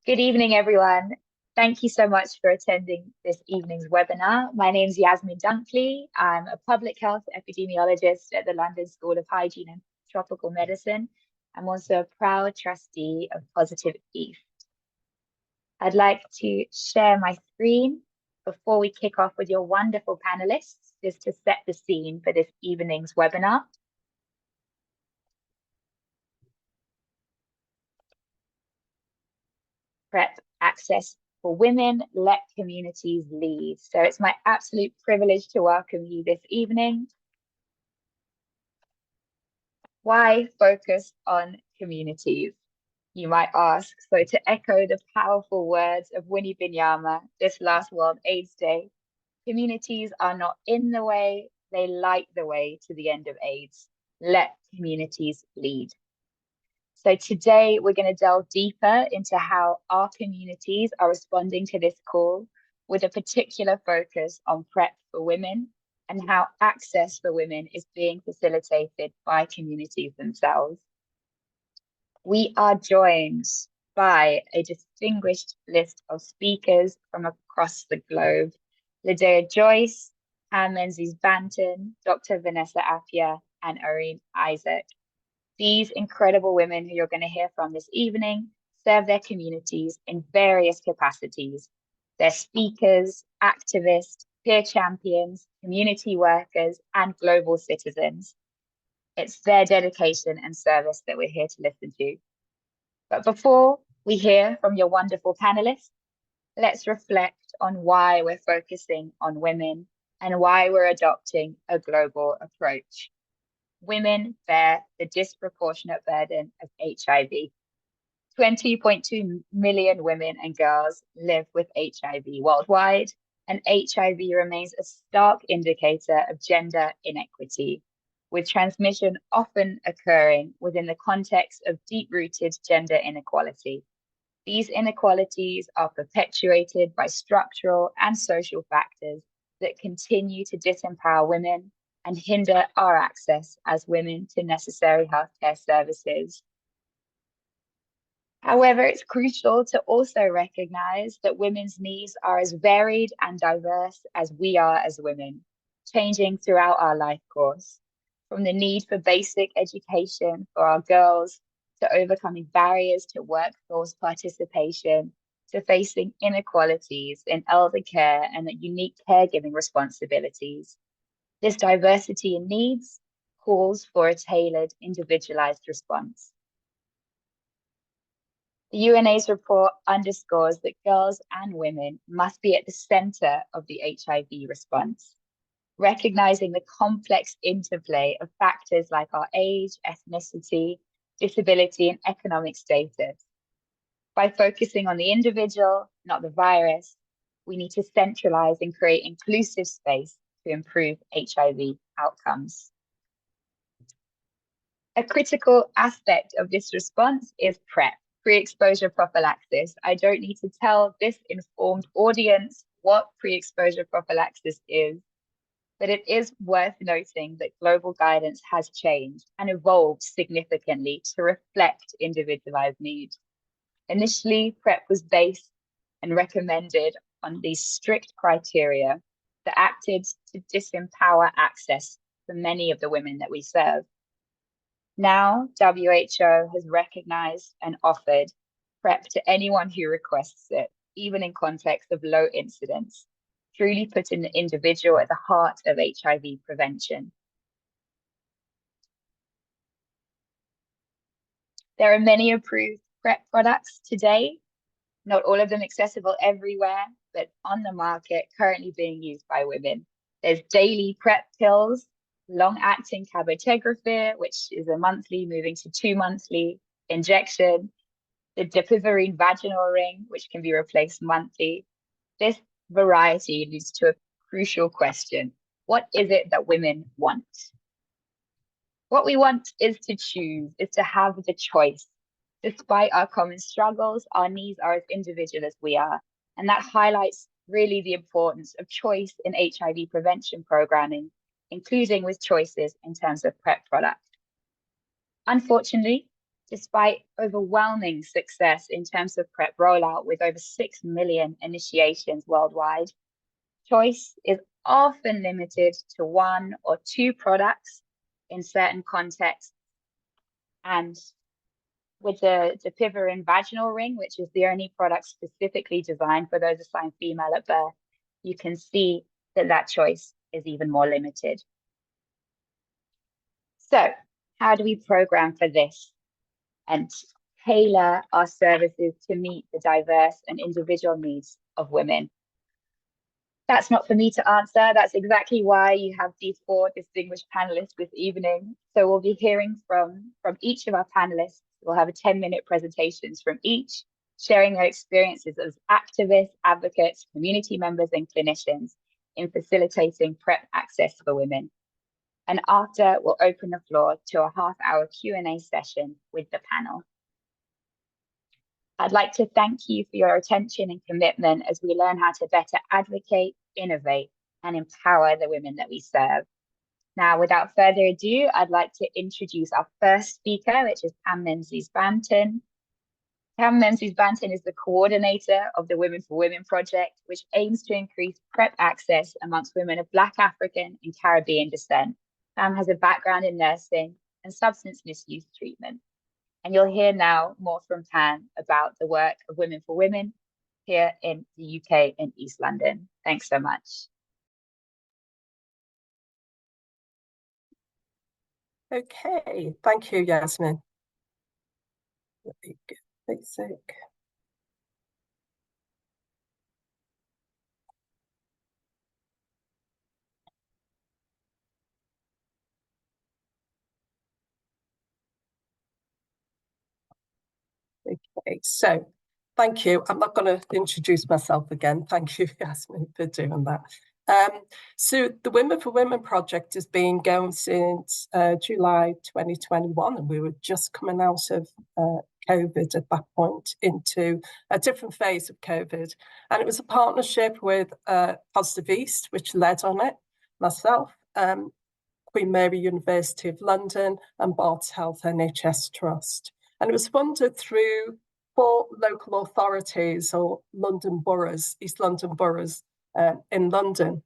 Good evening, everyone. Thank you so much for attending this evening's webinar. My name is Yasmin Dunkley. I'm a public health epidemiologist at the London School of Hygiene and Tropical Medicine. I'm also a proud trustee of Positive East. I'd like to share my screen before we kick off with your wonderful panelists, just to set the scene for this evening's webinar. PrEP access for women, let communities lead. So it's my absolute privilege to welcome you this evening. Why focus on communities, you might ask? So to echo the powerful words of Winnie Binyama this last World AIDS Day, communities are not in the way, they light the way to the end of AIDS. Let communities lead. So today we're going to delve deeper into how our communities are responding to this call, with a particular focus on PrEP for women and how access for women is being facilitated by communities themselves. We are joined by a distinguished list of speakers from across the globe: Lydia Joyce, Anne Menzies-Banton, Dr. Vanessa Appiah, and Irene Isaac. These incredible women who you're going to hear from this evening serve their communities in various capacities. They're speakers, activists, peer champions, community workers, and global citizens. It's their dedication and service that we're here to listen to. But before we hear from your wonderful panelists, let's reflect on why we're focusing on women and why we're adopting a global approach. Women bear the disproportionate burden of HIV. 20.2 million women and girls live with HIV worldwide, and HIV remains a stark indicator of gender inequity, with transmission often occurring within the context of deep-rooted gender inequality. These inequalities are perpetuated by structural and social factors that continue to disempower women and hinder our access as women to necessary healthcare services. However, it's crucial to also recognize that women's needs are as varied and diverse as we are as women, changing throughout our life course, from the need for basic education for our girls, to overcoming barriers to workforce participation, to facing inequalities in elder care and the unique caregiving responsibilities. This diversity in needs calls for a tailored, individualized response. The UNA's report underscores that girls and women must be at the center of the HIV response, recognizing the complex interplay of factors like our age, ethnicity, disability, and economic status. By focusing on the individual, not the virus, we need to centralize and create inclusive space to improve HIV outcomes. A critical aspect of this response is PrEP, pre-exposure prophylaxis. I don't need to tell this informed audience what pre-exposure prophylaxis is, but it is worth noting that global guidance has changed and evolved significantly to reflect individualized needs. Initially, PrEP was based and recommended on these strict criteria that acted to disempower access for many of the women that we serve. Now, WHO has recognized and offered PrEP to anyone who requests it, even in context of low incidence, truly putting the individual at the heart of HIV prevention. There are many approved PrEP products today, not all of them accessible everywhere, but on the market, currently being used by women. There's daily PrEP pills, long-acting cabotegravir, which is a monthly moving to 2-monthly injection, the dapivirine vaginal ring, which can be replaced monthly. This variety leads to a crucial question: what is it that women want? What we want is to choose, is to have the choice. Despite our common struggles, our needs are as individual as we are. And that highlights really the importance of choice in HIV prevention programming, including with choices in terms of PrEP product. Unfortunately, Despite overwhelming success in terms of PrEP rollout with over 6 million initiations worldwide, choice is often limited to one or two products in certain contexts. And with the Dapivirine vaginal ring, which is the only product specifically designed for those assigned female at birth, you can see that that choice is even more limited. So how do we program for this and tailor our services to meet the diverse and individual needs of women? That's not for me to answer. That's exactly why you have these four distinguished panelists this evening. So we'll be hearing from each of our panelists. We'll have a 10-minute presentations from each, sharing their experiences as activists, advocates, community members, and clinicians in facilitating PrEP access for women. And after, we'll open the floor to a half-hour Q&A session with the panel. I'd like to thank you for your attention and commitment as we learn how to better advocate, innovate, and empower the women that we serve. Now, without further ado, I'd like to introduce our first speaker, which is Pam Menzies-Banton. Pam Menzies-Banton is the coordinator of the Women for Women project, which aims to increase PrEP access amongst women of Black, African, and Caribbean descent. Pam has a background in nursing and substance misuse treatment. And you'll hear now more from Pam about the work of Women for Women here in the UK in East London. Thanks so much. Okay, thank you, Yasmin. Basic. Okay, so thank you. I'm not going to introduce myself again. Thank you, Yasmin, for doing that. So the Women for Women project has been going since July 2021, and we were just coming out of COVID at that point into a different phase of COVID. And it was a partnership with Positive East, which led on it, myself, Queen Mary University of London, and Barts Health NHS Trust. And it was funded through 4 local authorities or London boroughs, East London boroughs in London.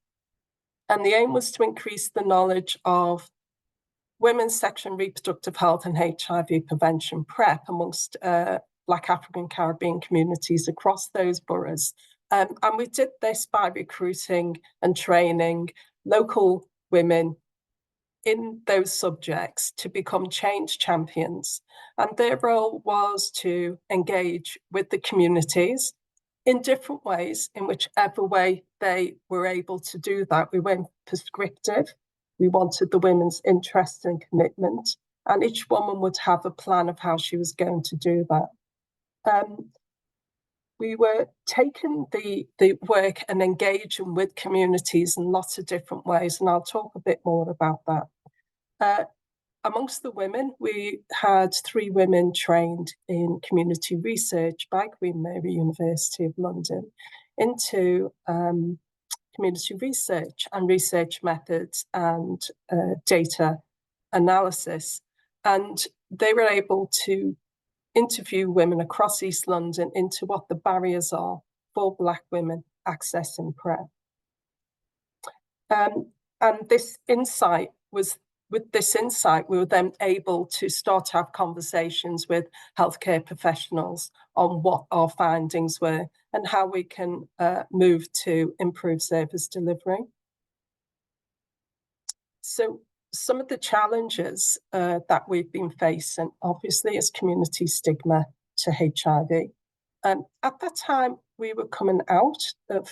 And the aim was to increase the knowledge of women's sexual and reproductive health and HIV prevention PrEP amongst Black, African, Caribbean communities across those boroughs. And we did this by recruiting and training local women in those subjects to become change champions. And their role was to engage with the communities in different ways, in whichever way they were able to do that. We weren't prescriptive. We wanted the women's interest and commitment, and each woman would have a plan of how she was going to do that. We were taking the work and engaging with communities in lots of different ways, and I'll talk a bit more about that. Amongst the women, we had 3 women trained in community research by Queen Mary University of London into community research and research methods and data analysis. And they were able to interview women across East London into what the barriers are for Black women accessing PrEP. And this insight was, with this insight, we were then able to start to have conversations with healthcare professionals on what our findings were and how we can move to improve service delivery. So some of the challenges that we've been facing, obviously, is community stigma to HIV. At that time, we were coming out of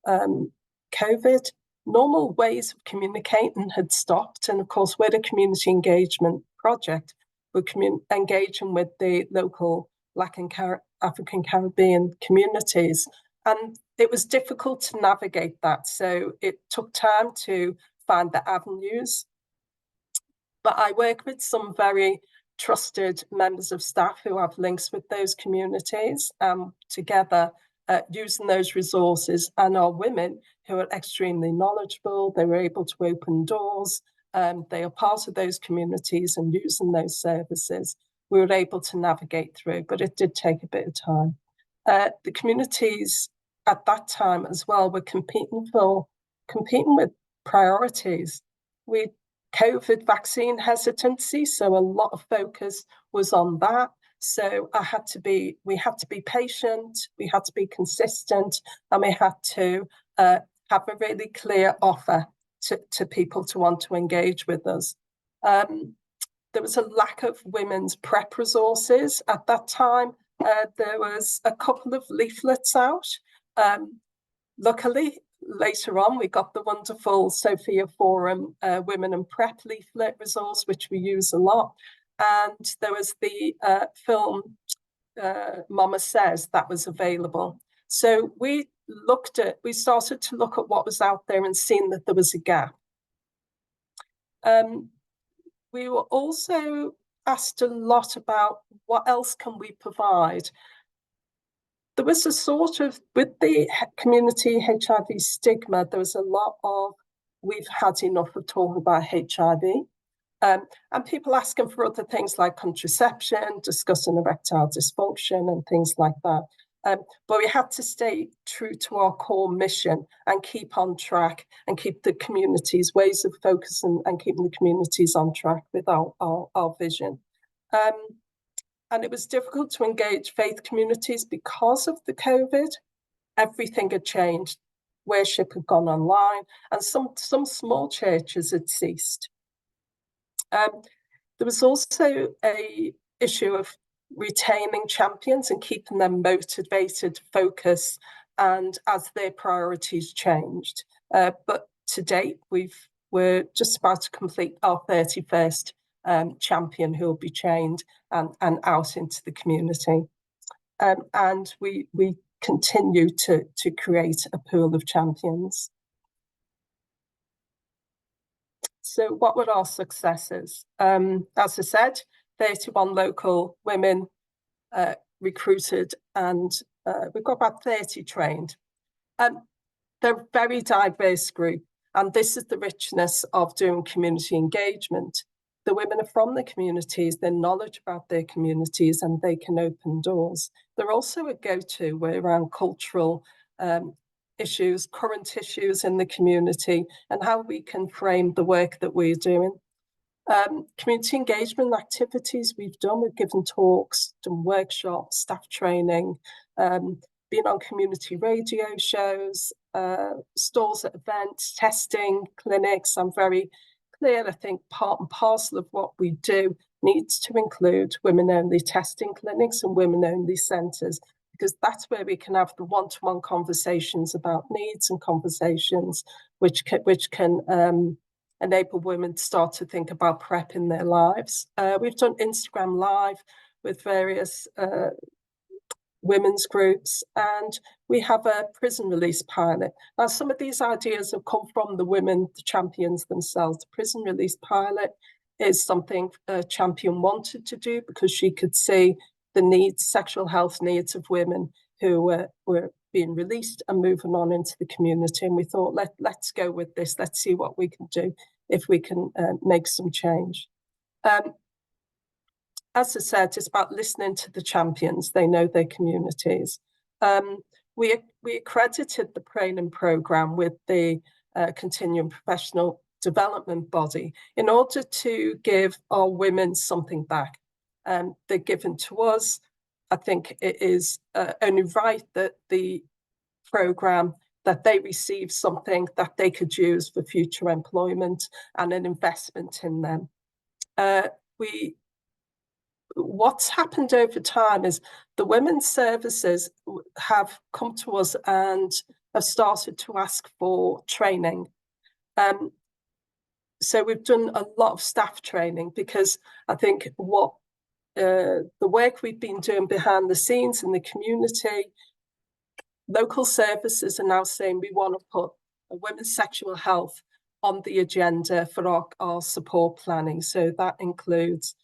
COVID. Normal ways of communicating had stopped. And of course, we're a community engagement project. We're engaging with the local Black and African Caribbean communities. And it was difficult to navigate that. So it took time to find the avenues. But I work with some very trusted members of staff who have links with those communities, together using those resources, and our women who are extremely knowledgeable. They were able to open doors. They are part of those communities and using those services. we were able to navigate through, but it did take a bit of time. The communities at that time as well were competing with priorities. We COVID vaccine hesitancy, so a lot of focus was on that. So we had to be patient, we had to be consistent, and we had to have a really clear offer to people to want to engage with us. There was a lack of women's PrEP resources at that time. There was a couple of leaflets out. Luckily, later on, we got the wonderful Sophia Forum Women and PrEP leaflet resource, which we use a lot. And there was the film Mama Says that was available. So we started to look at what was out there and seen that there was a gap. We were also asked a lot about what else can we provide. There was a sort of, with the community HIV stigma, there was a lot of, we've had enough of talking about HIV. And people asking for other things like contraception, discussing erectile dysfunction and things like that. But we had to stay true to our core mission and keep on track and keep the community's ways of focusing and keeping the communities on track with our vision. And it was difficult to engage faith communities because of the COVID. Everything had changed. Worship had gone online, and some small churches had ceased. There was also an issue of retaining champions and keeping them motivated, focused, and as their priorities changed. But to date, we're just about to complete our 31st champion who will be trained and out into the community. And we continue to create a pool of champions. So what were our successes? As I said, 31 local women recruited, and we've got about 30 trained. They're a very diverse group, and this is the richness of doing community engagement. The women are from the communities, their knowledge about their communities, and they can open doors. They're also a go-to around cultural issues, current issues in the community, and how we can frame the work that we're doing. Community engagement activities we've given talks, done workshops, staff training, been on community radio shows, stalls at events, testing, clinics. I'm very clear, I think part and parcel of what we do needs to include women-only testing clinics and women-only centres, because that's where we can have the one-to-one conversations about needs and conversations which can enable women to start to think about PrEP in their lives. We've done Instagram Live with various women's groups, and we have a prison release pilot. Now, some of these ideas have come from the women, the champions themselves. The prison release pilot is something a champion wanted to do because she could see the needs, sexual health needs of women who were being released and moving on into the community. And we thought, let's go with this. Let's see what we can do if we can make some change. As I said, it's about listening to the champions. They know their communities. We accredited the training programme with the Continuing Professional Development Body in order to give our women something back. They're given to us. I think it is only right that the programme, that they receive something that they could use for future employment and an investment in them. What's happened over time is the women's services have come to us and have started to ask for training. So we've done a lot of staff training, because I think what the work we've been doing behind the scenes in the community, local services are now saying we want to put women's sexual health on the agenda for our support planning. So that includes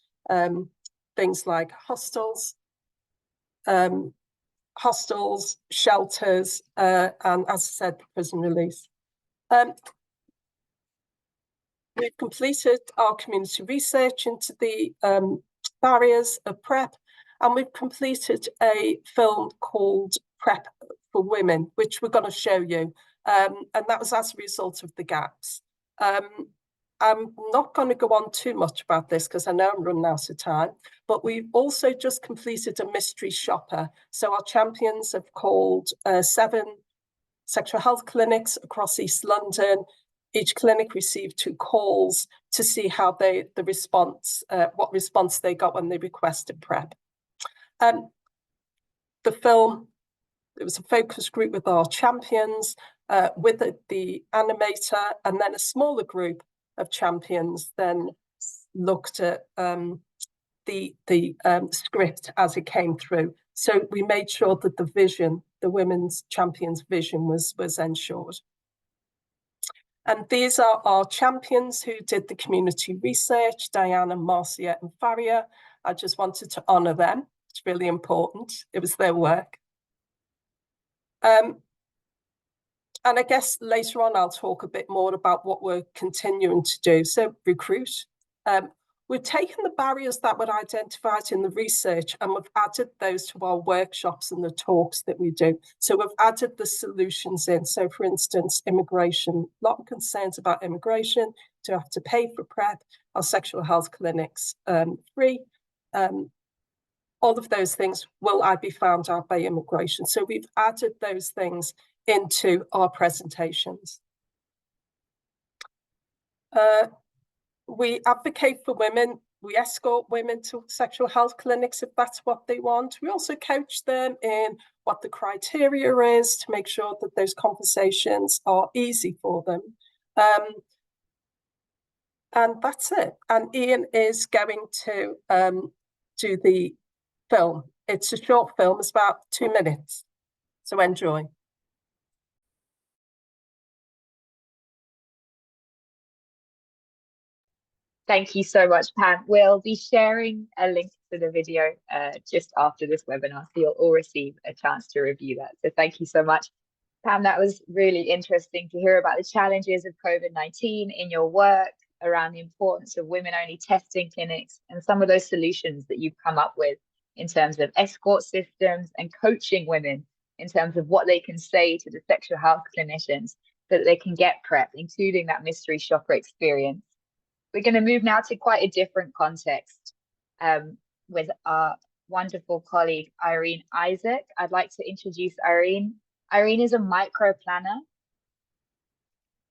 things like hostels, shelters, and as I said, prison release. We've completed our community research into the barriers of PrEP, and we've completed a film called PrEP for Women, which we're going to show you, and that was as a result of the gaps. I'm not going to go on too much about this because I know I'm running out of time, but we've also just completed a mystery shopper. So our champions have called 7 sexual health clinics across East London. Each clinic received 2 calls to see how what response they got when they requested PrEP. The film, it was a focus group with our champions, with the animator, and then a smaller group of champions then looked at the script as it came through. So we made sure that the vision, the women's champions' vision was ensured. And these are our champions who did the community research, Diana, Marcia, and Faria. I just wanted to honour them. It's really important. It was their work. And I guess later on, I'll talk a bit more about what we're continuing to do. So recruit. We've taken the barriers that were identified in the research and we've added those to our workshops and the talks that we do. So we've added the solutions in. So for instance, immigration, a lot of concerns about immigration. Do you have to pay for PrEP? Our sexual health clinics free? All of those things, will I be found out by immigration? So we've added those things into our presentations. We advocate for women. We escort women to sexual health clinics if that's what they want. We also coach them in what the criteria is to make sure that those conversations are easy for them. And that's it. And Ian is going to do the film. It's a short film, it's about 2 minutes. So enjoy. Thank you so much, Pam. We'll be sharing a link to the video just after this webinar, so you'll all receive a chance to review that. So thank you so much. Pam, that was really interesting to hear about the challenges of COVID-19 in your work, around the importance of women-only testing clinics, and some of those solutions that you've come up with in terms of escort systems and coaching women in terms of what they can say to the sexual health clinicians so that they can get PrEP, including that mystery shopper experience. We're going to move now to quite a different context with our wonderful colleague, Irene Isaac. I'd like to introduce Irene. Irene is a micro planner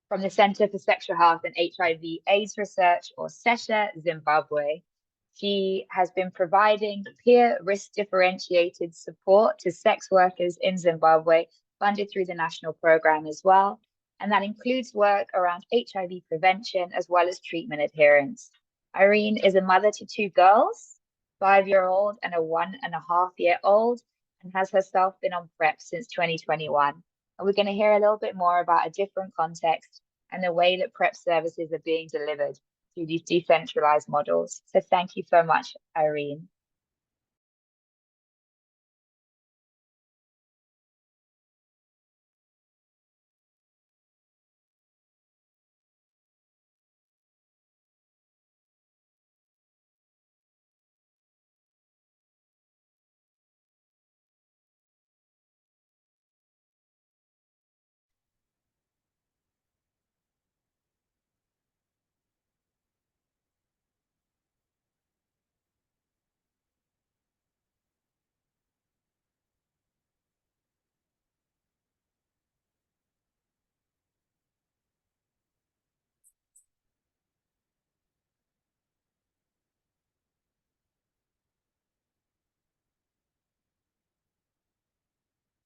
from the Center for Sexual Health and HIV/AIDS Research, or SESHA, Zimbabwe. She has been providing peer risk differentiated support to sex workers in Zimbabwe, funded through the national program as well. And that includes work around HIV prevention as well as treatment adherence. Irene is a mother to 2 girls, 5-year-old and a 1.5-year-old, and has herself been on PrEP since 2021. And we're going to hear a little bit more about a different context and the way that PrEP services are being delivered through these decentralized models. So thank you so much, Irene.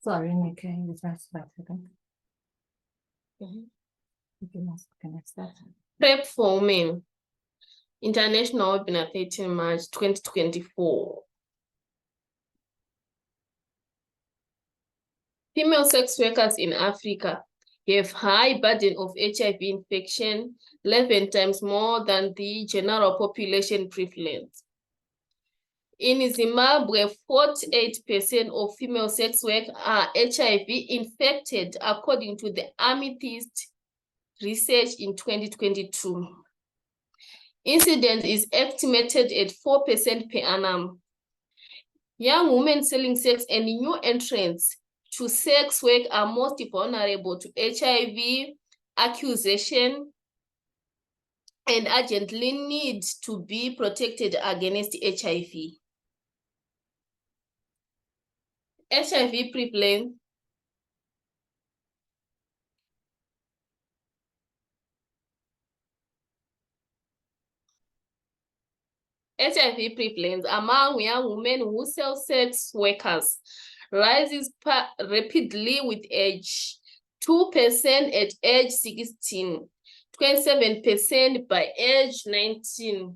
Sorry, Nick, you press back again. PrEP for Women, International Webinar 13 March 2024. Female sex workers in Africa have high burden of HIV infection, 11 times more than the general population prevalence. In Zimbabwe, 48% of female sex workers are HIV infected, according to the Amethyst research in 2022. Incidence is estimated at 4% per annum. Young women selling sex and new entrants to sex work are most vulnerable to HIV accusation and urgently need to be protected against HIV. HIV prevalence. HIV prevalence among young women who sell sex workers rises rapidly with age. 2% at age 16, 27% by age 19,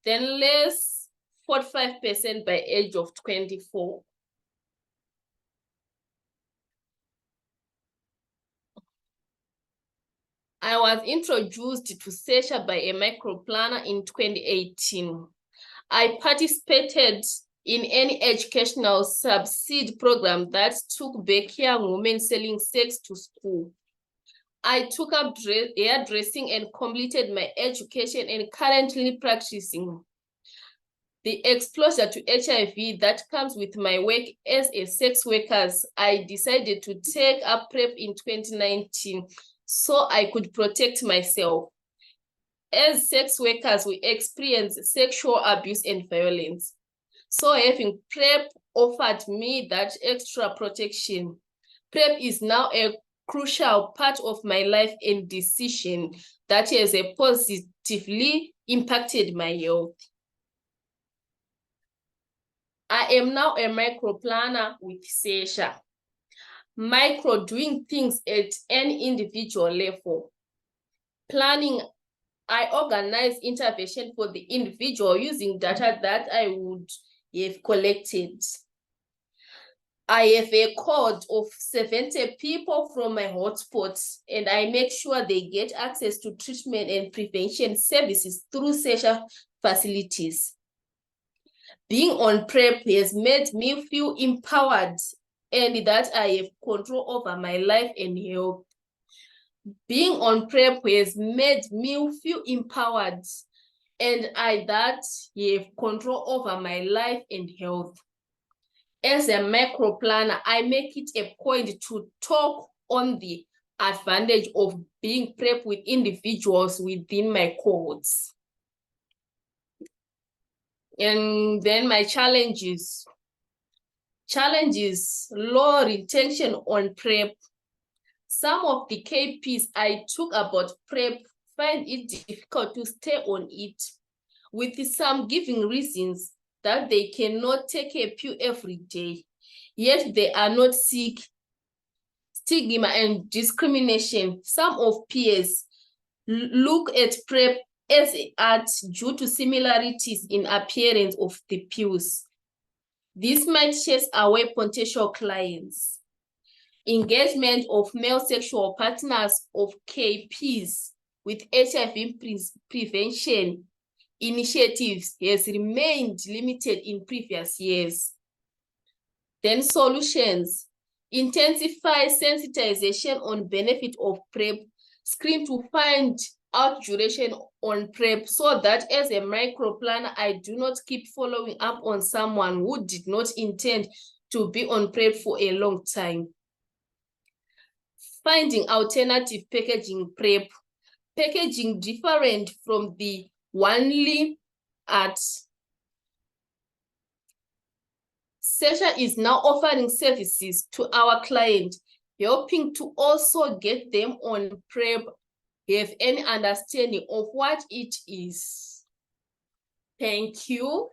then less 45% by age of 24. I was introduced to SESHA by a microplanner in 2018. I participated in any educational subsidy program that took back young women selling sex to school. I took up hairdressing and completed my education and currently practicing. The exposure to HIV that comes with my work as a sex worker, I decided to take up PrEP in 2019 so I could protect myself. As sex workers, we experience sexual abuse and violence. So having PrEP offered me that extra protection. PrEP is now a crucial part of my life and decision that has positively impacted my health. I am now a micro planner with SESHA. Micro doing things at an individual level. Planning, I organize intervention for the individual using data that I would have collected. I have a code of 70 people from my hotspots, and I make sure they get access to treatment and prevention services through SESHA facilities. Being on PrEP has made me feel empowered and that I have control over my life and health. Being on PrEP has made me feel empowered and that I have control over my life and health. As a macro planner, I make it a point to talk on the advantage of being PrEP with individuals within my cohorts. And then my challenges. Challenges, low retention on PrEP. Some of the KPs I took about PrEP find it difficult to stay on it, with some giving reasons that they cannot take a pill every day, yet they are not sick. Stigma and discrimination. Some of peers look at PrEP as art due to similarities in appearance of the pills. This might chase away potential clients. Engagement of male sexual partners of KPs with HIV prevention initiatives has remained limited in previous years. Then solutions. Intensify sensitization on benefit of PrEP. Screen to find out duration on PrEP so that as a micro planner, I do not keep following up on someone who did not intend to be on PrEP for a long time. Finding alternative packaging PrEP. Packaging different from the only at SESHA is now offering services to our client, helping to also get them on PrEP, have any understanding of what it is. Thank you.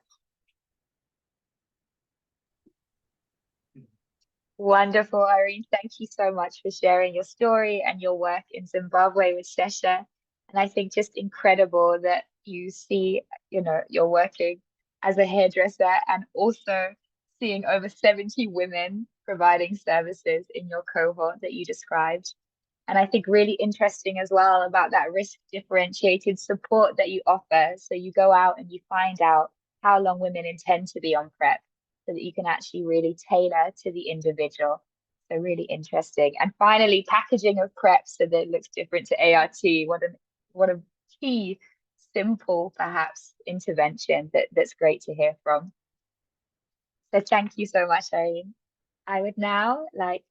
Wonderful, Irene. Thank you so much for sharing your story and your work in Zimbabwe with SESHA. And I think just incredible that you see, you're working as a hairdresser and also seeing over 70 women providing services in your cohort that you described. And I think really interesting as well about that risk differentiated support that you offer. So you go out and you find out how long women intend to be on PrEP so that you can actually really tailor to the individual. So really interesting. And finally, packaging of PrEP so that it looks different to ART. What a key simple, perhaps, intervention that's great to hear from. So thank you so much, Irene. I would now like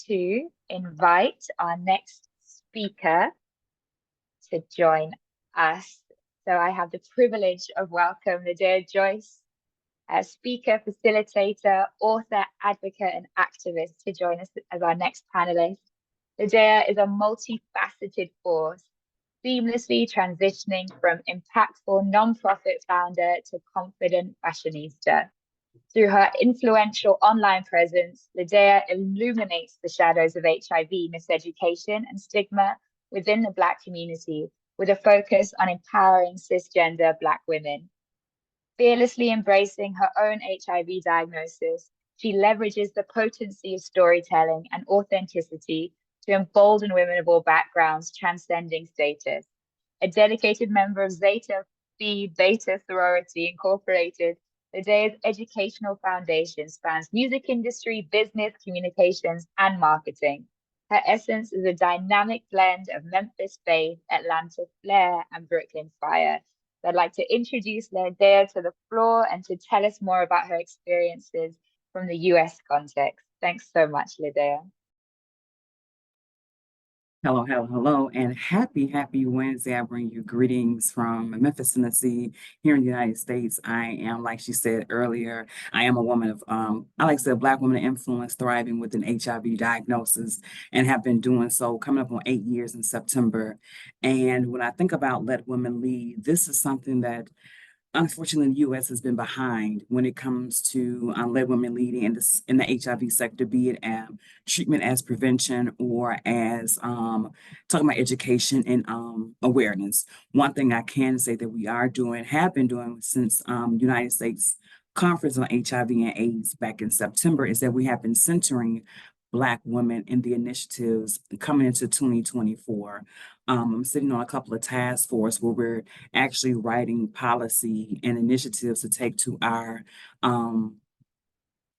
to invite our next speaker to join us. So I have the privilege of welcoming Lydia Joyce, a speaker, facilitator, author, advocate, and activist to join us as our next panelist. Lydia is a multifaceted force, seamlessly transitioning from impactful nonprofit founder to confident fashionista. Through her influential online presence, Lydia illuminates the shadows of HIV miseducation and stigma within the Black community, with a focus on empowering cisgender Black women. Fearlessly embracing her own HIV diagnosis, she leverages the potency of storytelling and authenticity to embolden women of all backgrounds, transcending status. A dedicated member of Zeta Phi Beta Sorority Incorporated, Lydia's educational foundation spans music industry, business, communications, and marketing. Her essence is a dynamic blend of Memphis faith, Atlanta flair, and Brooklyn fire. So I'd like to introduce Lydia to the floor and to tell us more about her experiences from the US context. Thanks so much, Lydia. Hello, hello, hello, and happy Wednesday. I bring you greetings from Memphis, Tennessee, here in the United States. I am, like she said earlier, I am a woman of, I like to say, a Black woman of influence, thriving with an HIV diagnosis, and have been doing so coming up on 8 years in September. And when I think about Let Women Lead, this is something that unfortunately, the U.S. has been behind when it comes to Let Women Leading in the HIV sector, be it treatment as prevention or as talking about education and awareness. One thing I can say that we are doing, have been doing since United States Conference on HIV and AIDS back in September, is that we have been centering Black women in the initiatives coming into 2024. I'm sitting on a couple of task force where we're actually writing policy and initiatives to take to our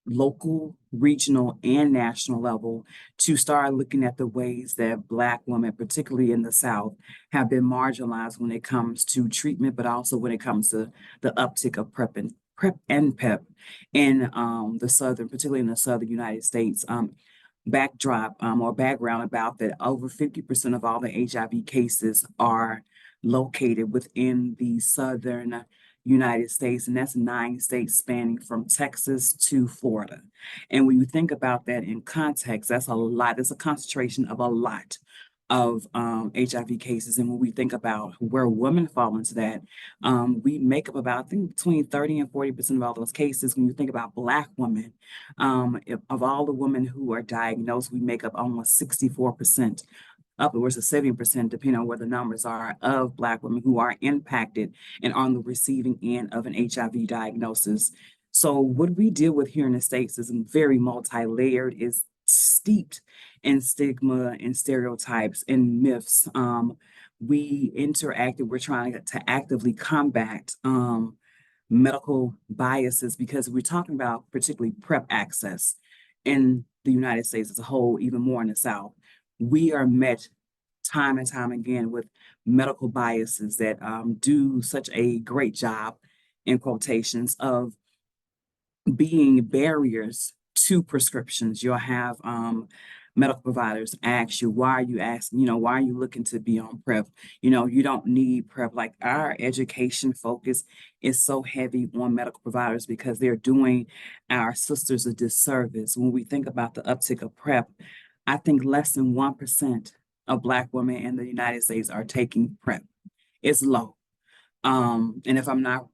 local, regional, and national level to start looking at the ways that Black women, particularly in the South, have been marginalized when it comes to treatment, but also when it comes to the uptick of PrEP and PEP in the Southern, particularly in the Southern United States. Backdrop or background about that, over 50% of all the HIV cases are located within the Southern United States, and that's 9 states spanning from Texas to Florida. And when you think about that in context, that's a lot, it's a concentration of a lot of HIV cases. And when we think about where women fall into that, we make up about, I think, between 30 and 40% of all those cases. When you think about Black women, of all the women who are diagnosed, we make up almost 64%, upwards of 70%, depending on where the numbers are, of Black women who are impacted and on the receiving end of an HIV diagnosis. So what we deal with here in the States is very multi-layered, is steeped in stigma and stereotypes and myths. We're trying to actively combat medical biases, because we're talking about particularly PrEP access in the United States as a whole, even more in the South. We are met time and time again with medical biases that do such a great job, in quotations, of being barriers to prescriptions. You'll have medical providers ask you, why are you looking to be on PrEP? You don't need PrEP. Like, our education focus is so heavy on medical providers because they're doing our sisters a disservice. When we think about the uptick of PrEP, I think less than 1% of Black women in the United States are taking PrEP. It's low. And if I'm not,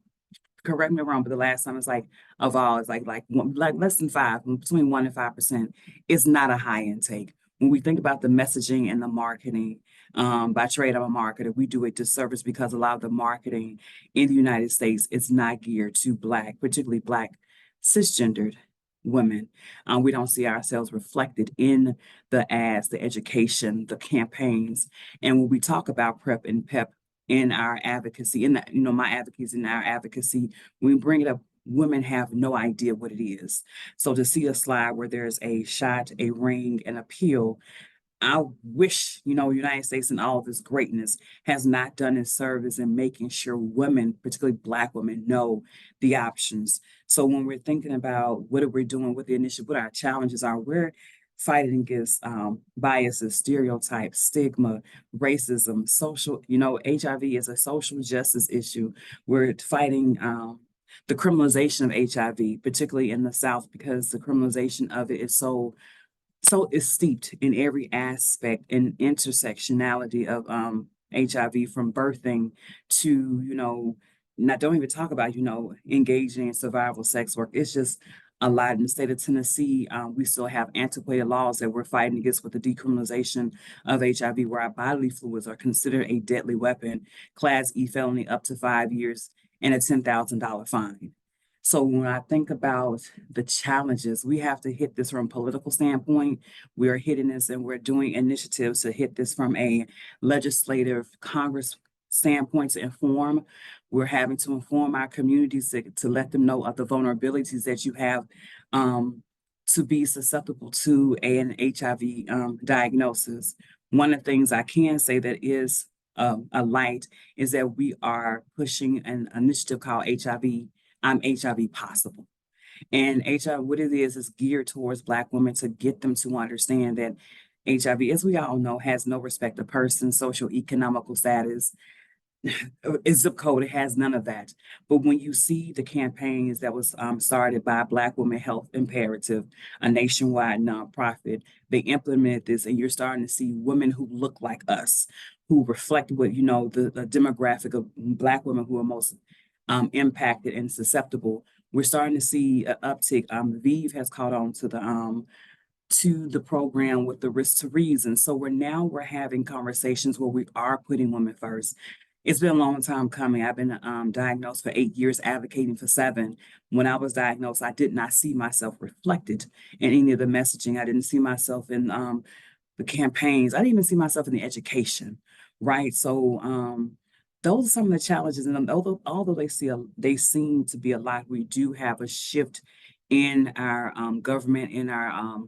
correct me if I'm wrong, but the last time it's like, of all, it's like less than 5, between 1 and 5%. It's not a high intake. When we think about the messaging and the marketing, by trade, I'm a marketer, we do a disservice because a lot of the marketing in the United States is not geared to Black, particularly Black cisgendered women. We don't see ourselves reflected in the ads, the education, the campaigns. And when we talk about PrEP and PEP in our advocacy, my advocacy and our advocacy, when we bring it up, women have no idea what it is. So to see a slide where there's a shot, a ring, and a pill, I wish, United States and all of its greatness has not done its service in making sure women, particularly Black women, know the options. So when we're thinking about what are we doing with the initiative, what our challenges are, we're fighting against biases, stereotypes, stigma, racism, social, HIV is a social justice issue. We're fighting the criminalization of HIV, particularly in the South, because the criminalization of it is so is steeped in every aspect and intersectionality of HIV, from birthing to, not don't even talk about, engaging in survival sex work. It's just a lot. In the state of Tennessee, we still have antiquated laws that we're fighting against with the decriminalization of HIV, where our bodily fluids are considered a deadly weapon, Class E felony up to 5 years, and a $10,000 fine. So when I think about the challenges, we have to hit this from a political standpoint. We are hitting this and we're doing initiatives to hit this from a legislative Congress standpoint to inform. We're having to inform our communities to let them know of the vulnerabilities that you have to be susceptible to an HIV diagnosis. One of the things I can say that is a light is that we are pushing an initiative called I'm HIV possible. And HIV, what it is geared towards Black women to get them to understand that HIV, as we all know, has no respect of person, social, economical status, zip code. It has none of that. But when you see the campaigns that was started by Black Women Health Imperative, a nationwide nonprofit, they implemented this, and you're starting to see women who look like us, who reflect what the demographic of Black women who are most impacted and susceptible. We're starting to see an uptick. ViiV has caught on to the program with the Risk to Reason. So we're having conversations where we are putting women first. It's been a long time coming. I've been diagnosed for 8 years, advocating for 7. When I was diagnosed, I did not see myself reflected in any of the messaging. I didn't see myself in the campaigns. I didn't even see myself in the education, right? So those are some of the challenges. And although they seem to be a lot, we do have a shift in our government, in our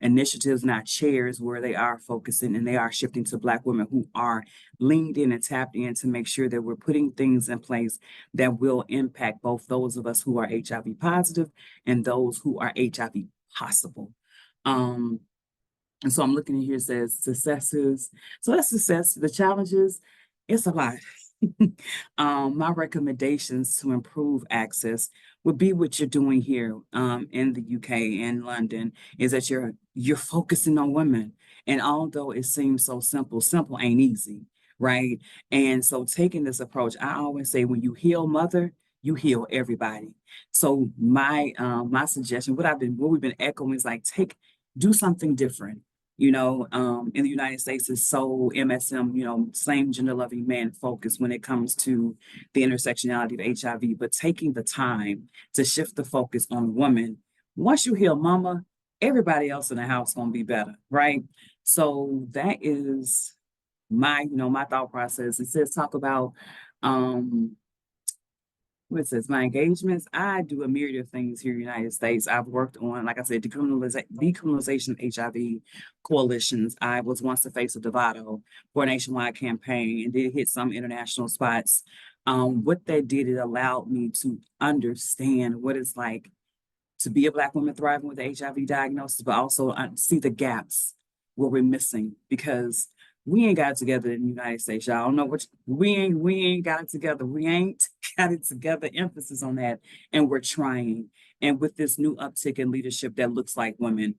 initiatives and our chairs, where they are focusing and they are shifting to Black women who are leaned in and tapped in to make sure that we're putting things in place that will impact both those of us who are HIV positive and those who are HIV possible. And so I'm looking at here, it says successes. So that's success. The challenges, it's a lot. My recommendations to improve access would be what you're doing here in the UK and London, is that you're focusing on women. And although it seems so simple, simple ain't easy, right? And so taking this approach, I always say, when you heal mother, you heal everybody. So my suggestion, what we've been echoing is like, do something different. In the United States, is so MSM, same gender loving man focused when it comes to the intersectionality of HIV, but taking the time to shift the focus on women. Once you heal mama, everybody else in the house gonna be better, right? So that is my thought process. It says talk about what says my engagements. I do a myriad of things here in the United States. I've worked on, like I said, decriminalization of HIV coalitions. I was once the face of Dovato for a nationwide campaign and did hit some international spots. What that did, it allowed me to understand what it's like to be a Black woman thriving with the HIV diagnosis, but also see the gaps where we're missing, because we ain't got it together in the United States. Y'all don't know what we ain't got it together. We ain't got it together. Emphasis on that. And we're trying. And with this new uptick in leadership that looks like women,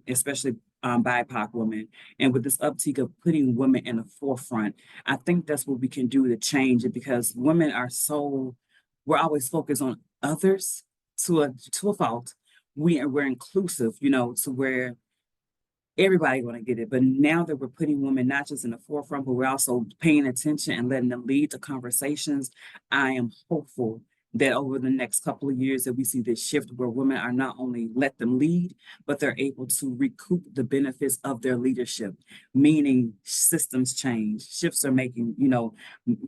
especially BIPOC women, and with this uptick of putting women in the forefront, I think that's what we can do to change it, because women are we're always focused on others to a fault. We're inclusive, to where everybody want to get it. But now that we're putting women not just in the forefront, but we're also paying attention and letting them lead the conversations, I am hopeful that over the next couple of years that we see this shift where women are not only let them lead, but they're able to recoup the benefits of their leadership, meaning systems change, shifts are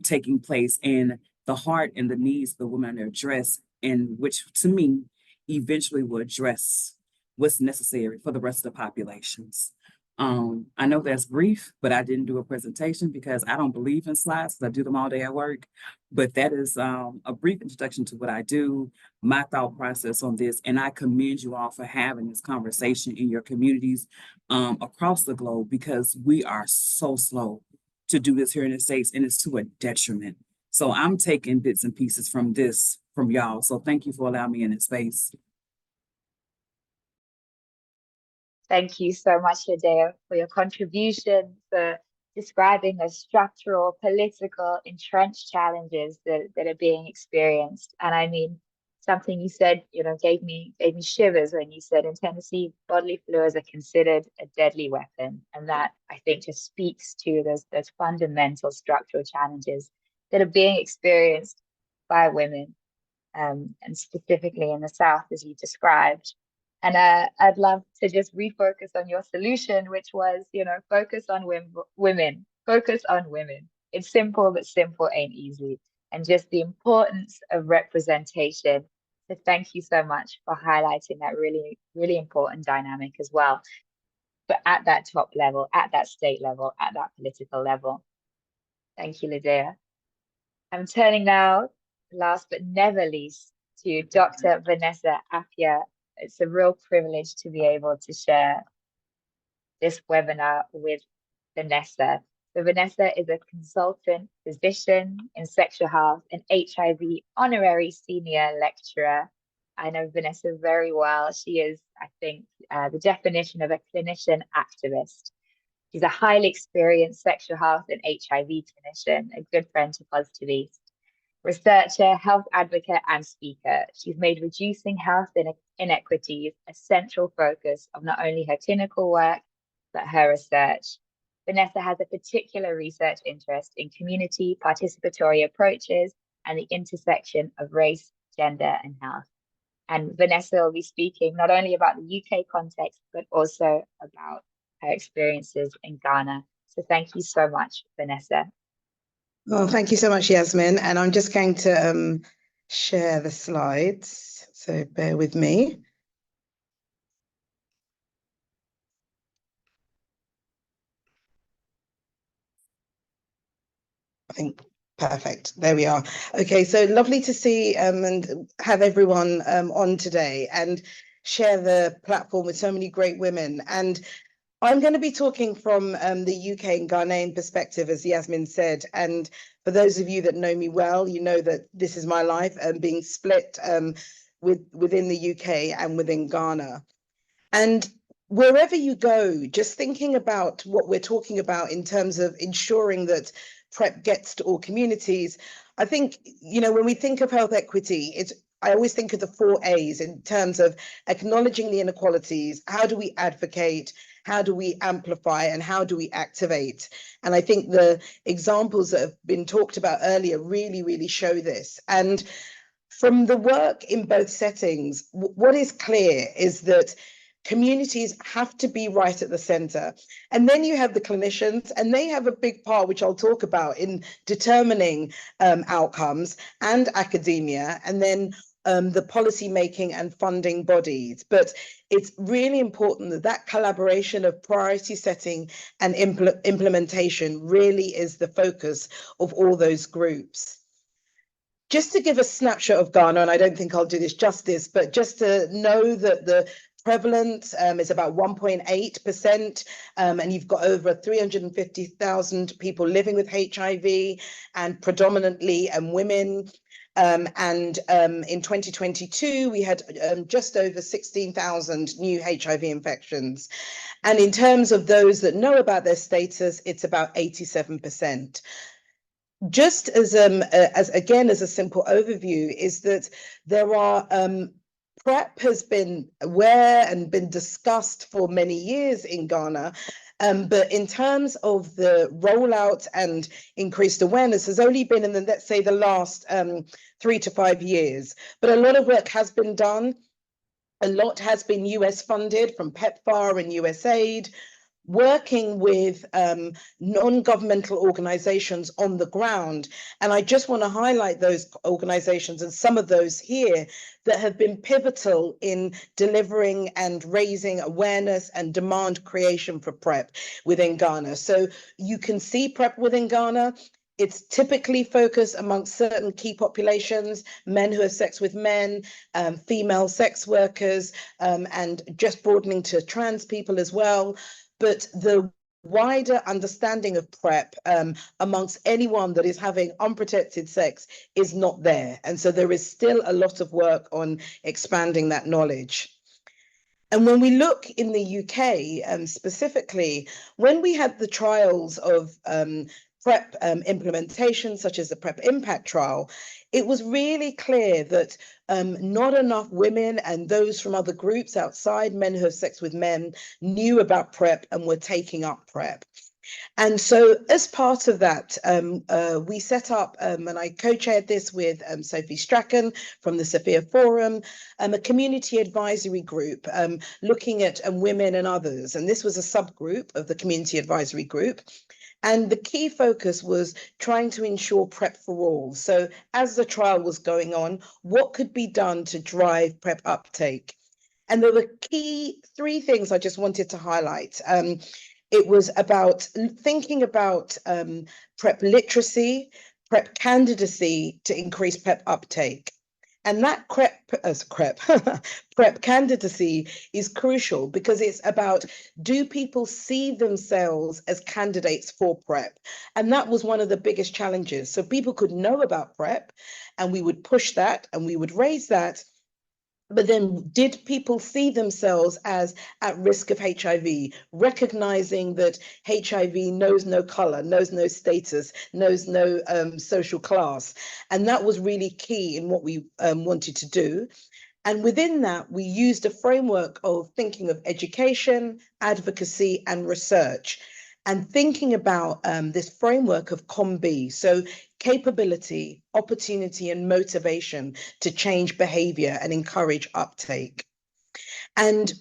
taking place, and the heart and the needs of the women are addressed, and which to me eventually will address what's necessary for the rest of the populations. I know that's brief, but I didn't do a presentation because I don't believe in slides because I do them all day at work. But that is a brief introduction to what I do, my thought process on this, and I commend you all for having this conversation in your communities across the globe because we are so slow to do this here in the States, and it's to a detriment. So I'm taking bits and pieces from this from y'all. So thank you for allowing me in this space. Thank you so much, Ladea, for your contribution, for describing the structural, political, entrenched challenges that are being experienced. And I mean, something you said, gave me shivers when you said in Tennessee, bodily fluids are considered a deadly weapon. And that, I think, just speaks to those fundamental structural challenges that are being experienced by women, and specifically in the South, as you described. And I'd love to just refocus on your solution, which was, focus on women, focus on women. It's simple, but simple ain't easy. And just the importance of representation. So thank you so much for highlighting that really, really important dynamic as well. But at that top level, at that state level, at that political level. Thank you, Ladea. I'm turning now, last but never least, to Dr. Vanessa Appiah. It's a real privilege to be able to share this webinar with Vanessa. So Vanessa is a consultant physician in sexual health and HIV honorary senior lecturer. I know Vanessa very well. She is, I think, the definition of a clinician activist. She's a highly experienced sexual health and HIV clinician, a good friend to Positive East. Researcher, health advocate, and speaker. She's made reducing health inequities a central focus of not only her clinical work, but her research. Vanessa has a particular research interest in community participatory approaches and the intersection of race, gender, and health. And Vanessa will be speaking not only about the UK context, but also about her experiences in Ghana. So thank you so much, Vanessa. Well, thank you so much, Yasmin. And I'm just going to share the slides. So bear with me. I think perfect. There we are. Okay, so lovely to see and have everyone on today and share the platform with so many great women. And I'm going to be talking from the UK and Ghanaian perspective, as Yasmin said. And for those of you that know me well, you know that this is my life being split within the UK and within Ghana. And wherever you go, just thinking about what we're talking about in terms of ensuring that PrEP gets to all communities, I think, when we think of health equity, I always think of the 4 A's in terms of acknowledging the inequalities. How do we advocate? How do we amplify? And how do we activate? And I think the examples that have been talked about earlier really, really show this. And from the work in both settings, what is clear is that communities have to be right at the center. And then you have the clinicians, and they have a big part, which I'll talk about, in determining outcomes, and academia, and then the policy making and funding bodies. But it's really important that that collaboration of priority setting and implementation really is the focus of all those groups. Just to give a snapshot of Ghana, and I don't think I'll do this justice, but just to know that the prevalence is about 1.8%, and you've got over 350,000 people living with HIV, and predominantly women. And in 2022, we had just over 16,000 new HIV infections. And in terms of those that know about their status, it's about 87%. Just as a simple overview, is that there are PrEP has been aware and been discussed for many years in Ghana, but in terms of the rollout and increased awareness has only been in the, let's say, the last 3 to 5 years. But a lot of work has been done. A lot has been US funded from PEPFAR and USAID. working with non-governmental organizations on the ground. And I just want to highlight those organizations and some of those here that have been pivotal in delivering and raising awareness and demand creation for PrEP within Ghana. So you can see PrEP within Ghana. It's typically focused amongst certain key populations, men who have sex with men, female sex workers, and just broadening to trans people as well. But the wider understanding of PrEP amongst anyone that is having unprotected sex is not there. And so there is still a lot of work on expanding that knowledge. And when we look in the UK specifically, when we had the trials of PrEP implementation, such as the PrEP Impact trial, it was really clear that not enough women and those from other groups outside men who have sex with men knew about PrEP and were taking up PrEP. And so as part of that, we set up, and I co-chaired this with Sophie Strachan from the Sophia Forum, a community advisory group looking at women and others. And this was a subgroup of the community advisory group. And the key focus was trying to ensure PrEP for all. So as the trial was going on, what could be done to drive PrEP uptake? And there were three things I just wanted to highlight. It was about thinking about PrEP literacy, PrEP candidacy to increase PrEP uptake. And that PrEP candidacy is crucial because it's about, do people see themselves as candidates for PrEP? And that was one of the biggest challenges. So people could know about PrEP and we would push that and we would raise that. But then did people see themselves as at risk of HIV, recognizing that HIV knows no color, knows no status, knows no social class? And that was really key in what we wanted to do. And within that, we used a framework of thinking of education, advocacy, and research, and thinking about this framework of COM-B. So capability, opportunity, and motivation to change behavior and encourage uptake. And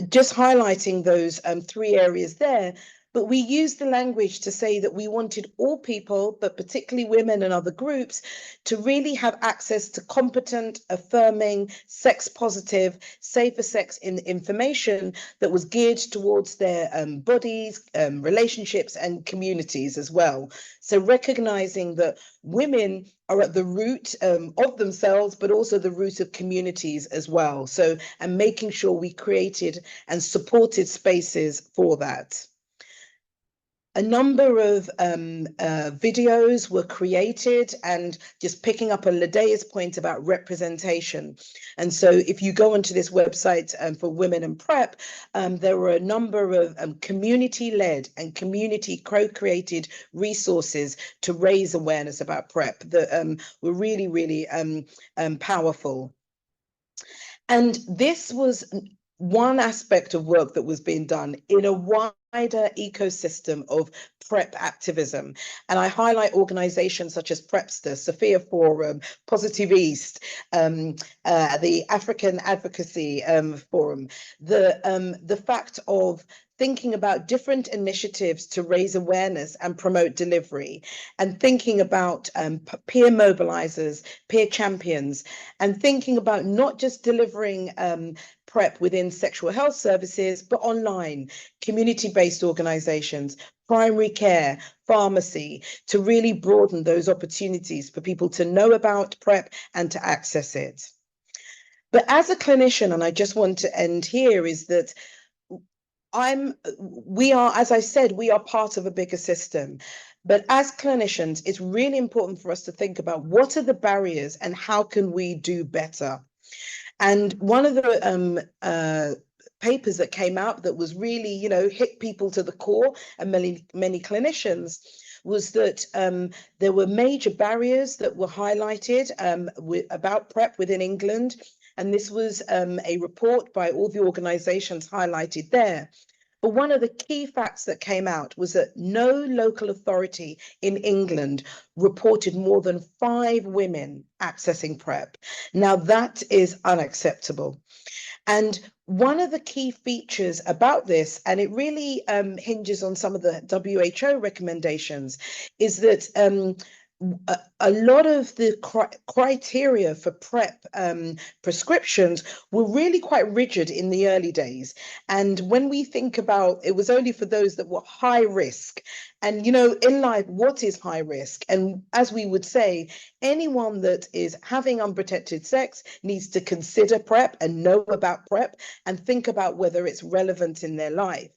just highlighting those three areas there, but we used the language to say that we wanted all people, but particularly women and other groups, to really have access to competent, affirming, sex positive, safer sex information that was geared towards their bodies, relationships, and communities as well. So recognizing that women are at the root of themselves, but also the root of communities as well. So, and making sure we created and supported spaces for that. A number of videos were created, and just picking up on Ladea's point about representation. And so if you go onto this website for Women and PrEP, there were a number of community-led and community co-created resources to raise awareness about PrEP that were really, really powerful. And this was one aspect of work that was being done in a wider ecosystem of PrEP activism. And I highlight organizations such as PrEPster, Sophia Forum, Positive East, the African Advocacy Forum, the fact of thinking about different initiatives to raise awareness and promote delivery, and thinking about peer mobilizers, peer champions, and thinking about not just delivering PrEP within sexual health services, but online, community-based organizations, primary care, pharmacy, to really broaden those opportunities for people to know about PrEP and to access it. But as a clinician, and I just want to end here, is that we are, as I said, we are part of a bigger system. But as clinicians, it's really important for us to think about what are the barriers and how can we do better. And one of the papers that came out that was really, hit people to the core, and many clinicians, was that there were major barriers that were highlighted about PrEP within England. And this was a report by all the organizations highlighted there. But one of the key facts that came out was that no local authority in England reported more than 5 women accessing PrEP. Now that is unacceptable. And one of the key features about this, and it really hinges on some of the WHO recommendations, is that a lot of the criteria for PrEP prescriptions were really quite rigid in the early days. And when we think about, it was only for those that were high risk. And, you know, in life, what is high risk? And as we would say, anyone that is having unprotected sex needs to consider PrEP and know about PrEP and think about whether it's relevant in their life.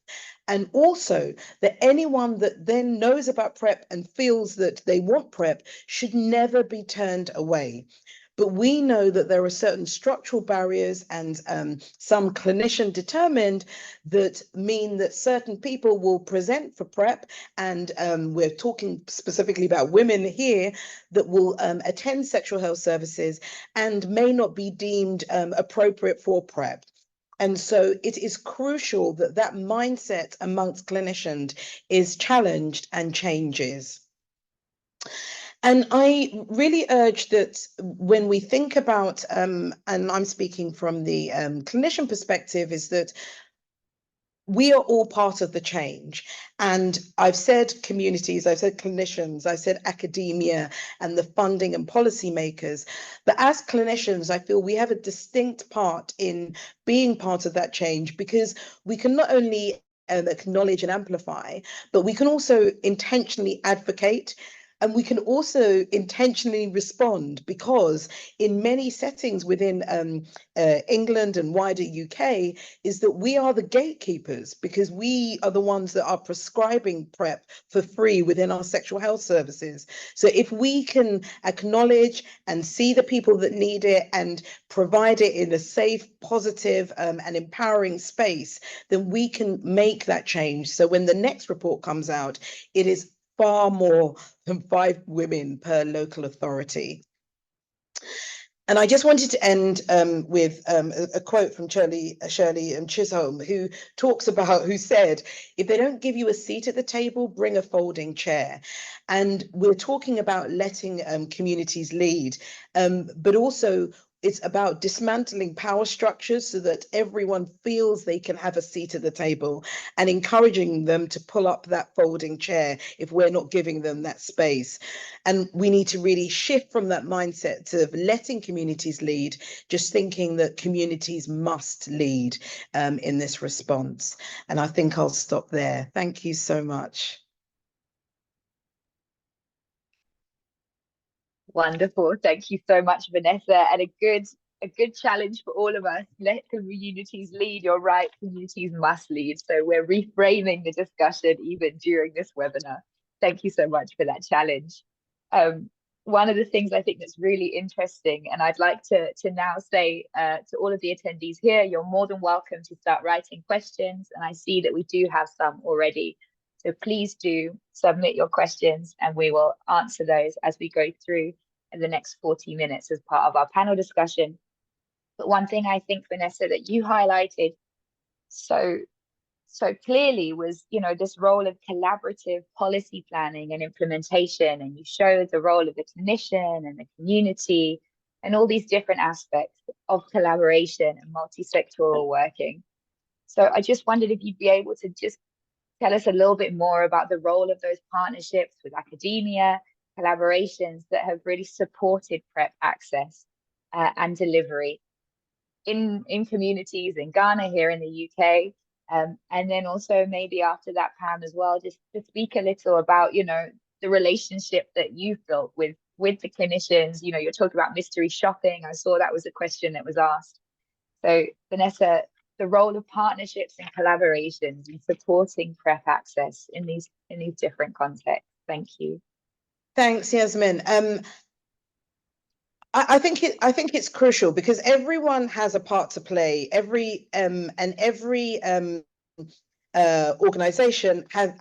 And also that anyone that then knows about PrEP and feels that they want PrEP should never be turned away. But we know that there are certain structural barriers and some clinician determined that mean that certain people will present for PrEP, and we're talking specifically about women here that will attend sexual health services and may not be deemed appropriate for PrEP. And so it is crucial that that mindset amongst clinicians is challenged and changes. And I really urge that when we think about, and I'm speaking from the clinician perspective, is that we are all part of the change. And I've said communities, I've said clinicians, I've said academia and the funding and policymakers. But as clinicians, I feel we have a distinct part in being part of that change, because we can not only acknowledge and amplify, but we can also intentionally advocate. And we can also intentionally respond, because in many settings within England and wider UK, is that we are the gatekeepers, because we are the ones that are prescribing PrEP for free within our sexual health services. So if we can acknowledge and see the people that need it and provide it in a safe, positive, and empowering space, then we can make that change. So when the next report comes out, it is far more than 5 women per local authority. And I just wanted to end with a quote from Shirley Chisholm, who talks about, who said, if they don't give you a seat at the table, bring a folding chair. And we're talking about letting communities lead, but also it's about dismantling power structures so that everyone feels they can have a seat at the table, and encouraging them to pull up that folding chair if we're not giving them that space. And we need to really shift from that mindset of letting communities lead, just thinking that communities must lead in this response. And I think I'll stop there. Thank you so much. Wonderful. Thank you so much, Vanessa. And a good challenge for all of us. Let communities lead. You're right, communities must lead. So we're reframing the discussion even during this webinar. Thank you so much for that challenge. One of the things I think that's really interesting, and I'd like to now say to all of the attendees here, you're more than welcome to start writing questions. And I see that we do have some already. So please do submit your questions and we will answer those as we go through in the next 40 minutes as part of our panel discussion. But one thing I think, Vanessa, that you highlighted so clearly was, you know, this role of collaborative policy planning and implementation, and you showed the role of the clinician and the community and all these different aspects of collaboration and multi-sectoral working. So I just wondered if you'd be able to just tell us a little bit more about the role of those partnerships with academia, collaborations that have really supported PrEP access and delivery in communities in Ghana, here in the UK. And then also maybe after that, Pam, as well, just to speak a little about, you know, the relationship that you've built with the clinicians. You know, you're talking about mystery shopping. I saw that was a question that was asked. So Vanessa, the role of partnerships and collaborations in supporting PrEP access in these different contexts. Thank you. Thanks, Yasmin. I think it's crucial, because everyone has a part to play. Every organization has,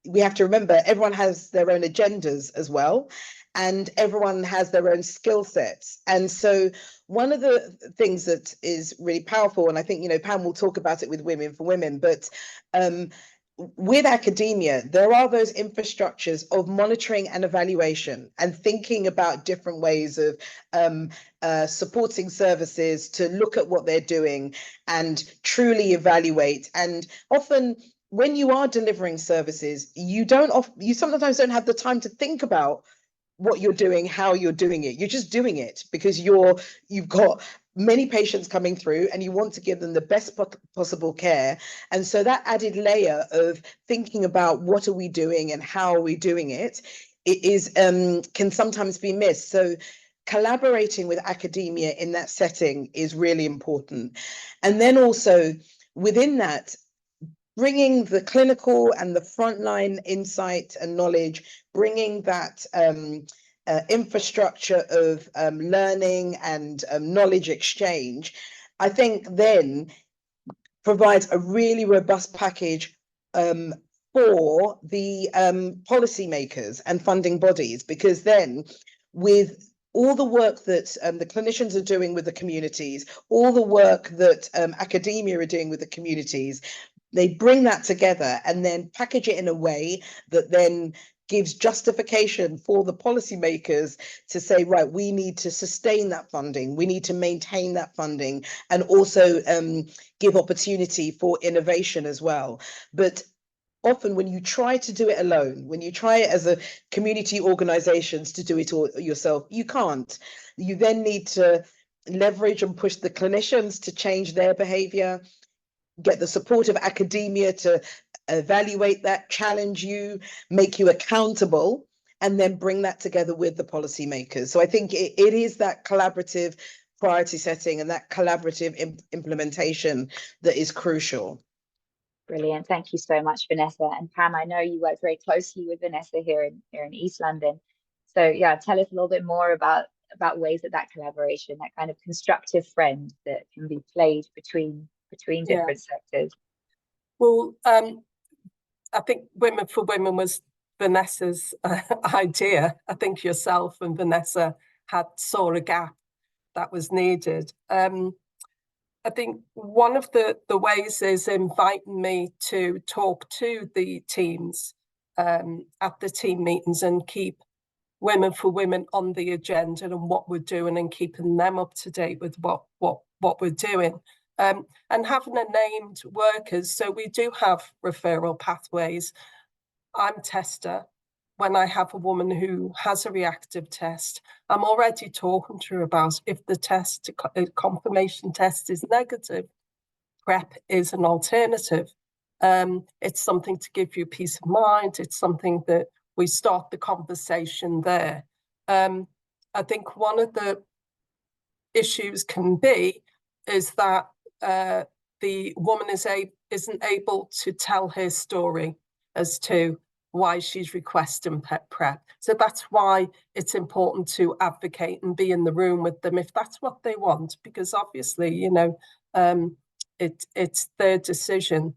we have to remember, everyone has their own agendas as well, and everyone has their own skill sets. And so one of the things that is really powerful, and I think, you know, Pam will talk about it with Women for Women, but with academia, there are those infrastructures of monitoring and evaluation and thinking about different ways of supporting services to look at what they're doing and truly evaluate. And often when you are delivering services, you sometimes don't have the time to think about what you're doing, how you're doing it. You're just doing it because you've got many patients coming through and you want to give them the best possible care. And so that added layer of thinking about what are we doing and how are we doing it is can sometimes be missed. So collaborating with academia in that setting is really important. And then also within that, bringing the clinical and the frontline insight and knowledge, bringing that infrastructure of learning and knowledge exchange, I think then provides a really robust package for the policymakers and funding bodies, because then with all the work that the clinicians are doing with the communities, all the work that academia are doing with the communities, they bring that together and then package it in a way that then gives justification for the policymakers to say, right, we need to sustain that funding, we need to maintain that funding, and also give opportunity for innovation as well. But often when you try to do it alone, when you try it as a community organizations to do it all yourself, you can't. You then need to leverage and push the clinicians to change their behavior, get the support of academia to evaluate that, challenge you, make you accountable, and then bring that together with the policymakers. So I think it is that collaborative priority setting and that collaborative implementation that is crucial. Brilliant. Thank you so much, Vanessa. And Pam, I know you work very closely with Vanessa here in East London. So yeah, tell us a little bit more about ways that collaboration, that kind of constructive friend that can be played between different sectors. Well, I think Women for Women was Vanessa's idea. I think yourself and Vanessa saw a gap that was needed. I think one of the ways is inviting me to talk to the teams at the team meetings and keep Women for Women on the agenda and what we're doing and keeping them up to date with what we're doing. And having a named workers, so we do have referral pathways. I'm tester. When I have a woman who has a reactive test, I'm already talking to her about if the confirmation test is negative, PrEP is an alternative. It's something to give you peace of mind. It's something that we start the conversation there. I think one of the issues can be is that the woman isn't able to tell her story as to why she's requesting PrEP. So that's why it's important to advocate and be in the room with them if that's what they want, because obviously, you know, it's their decision.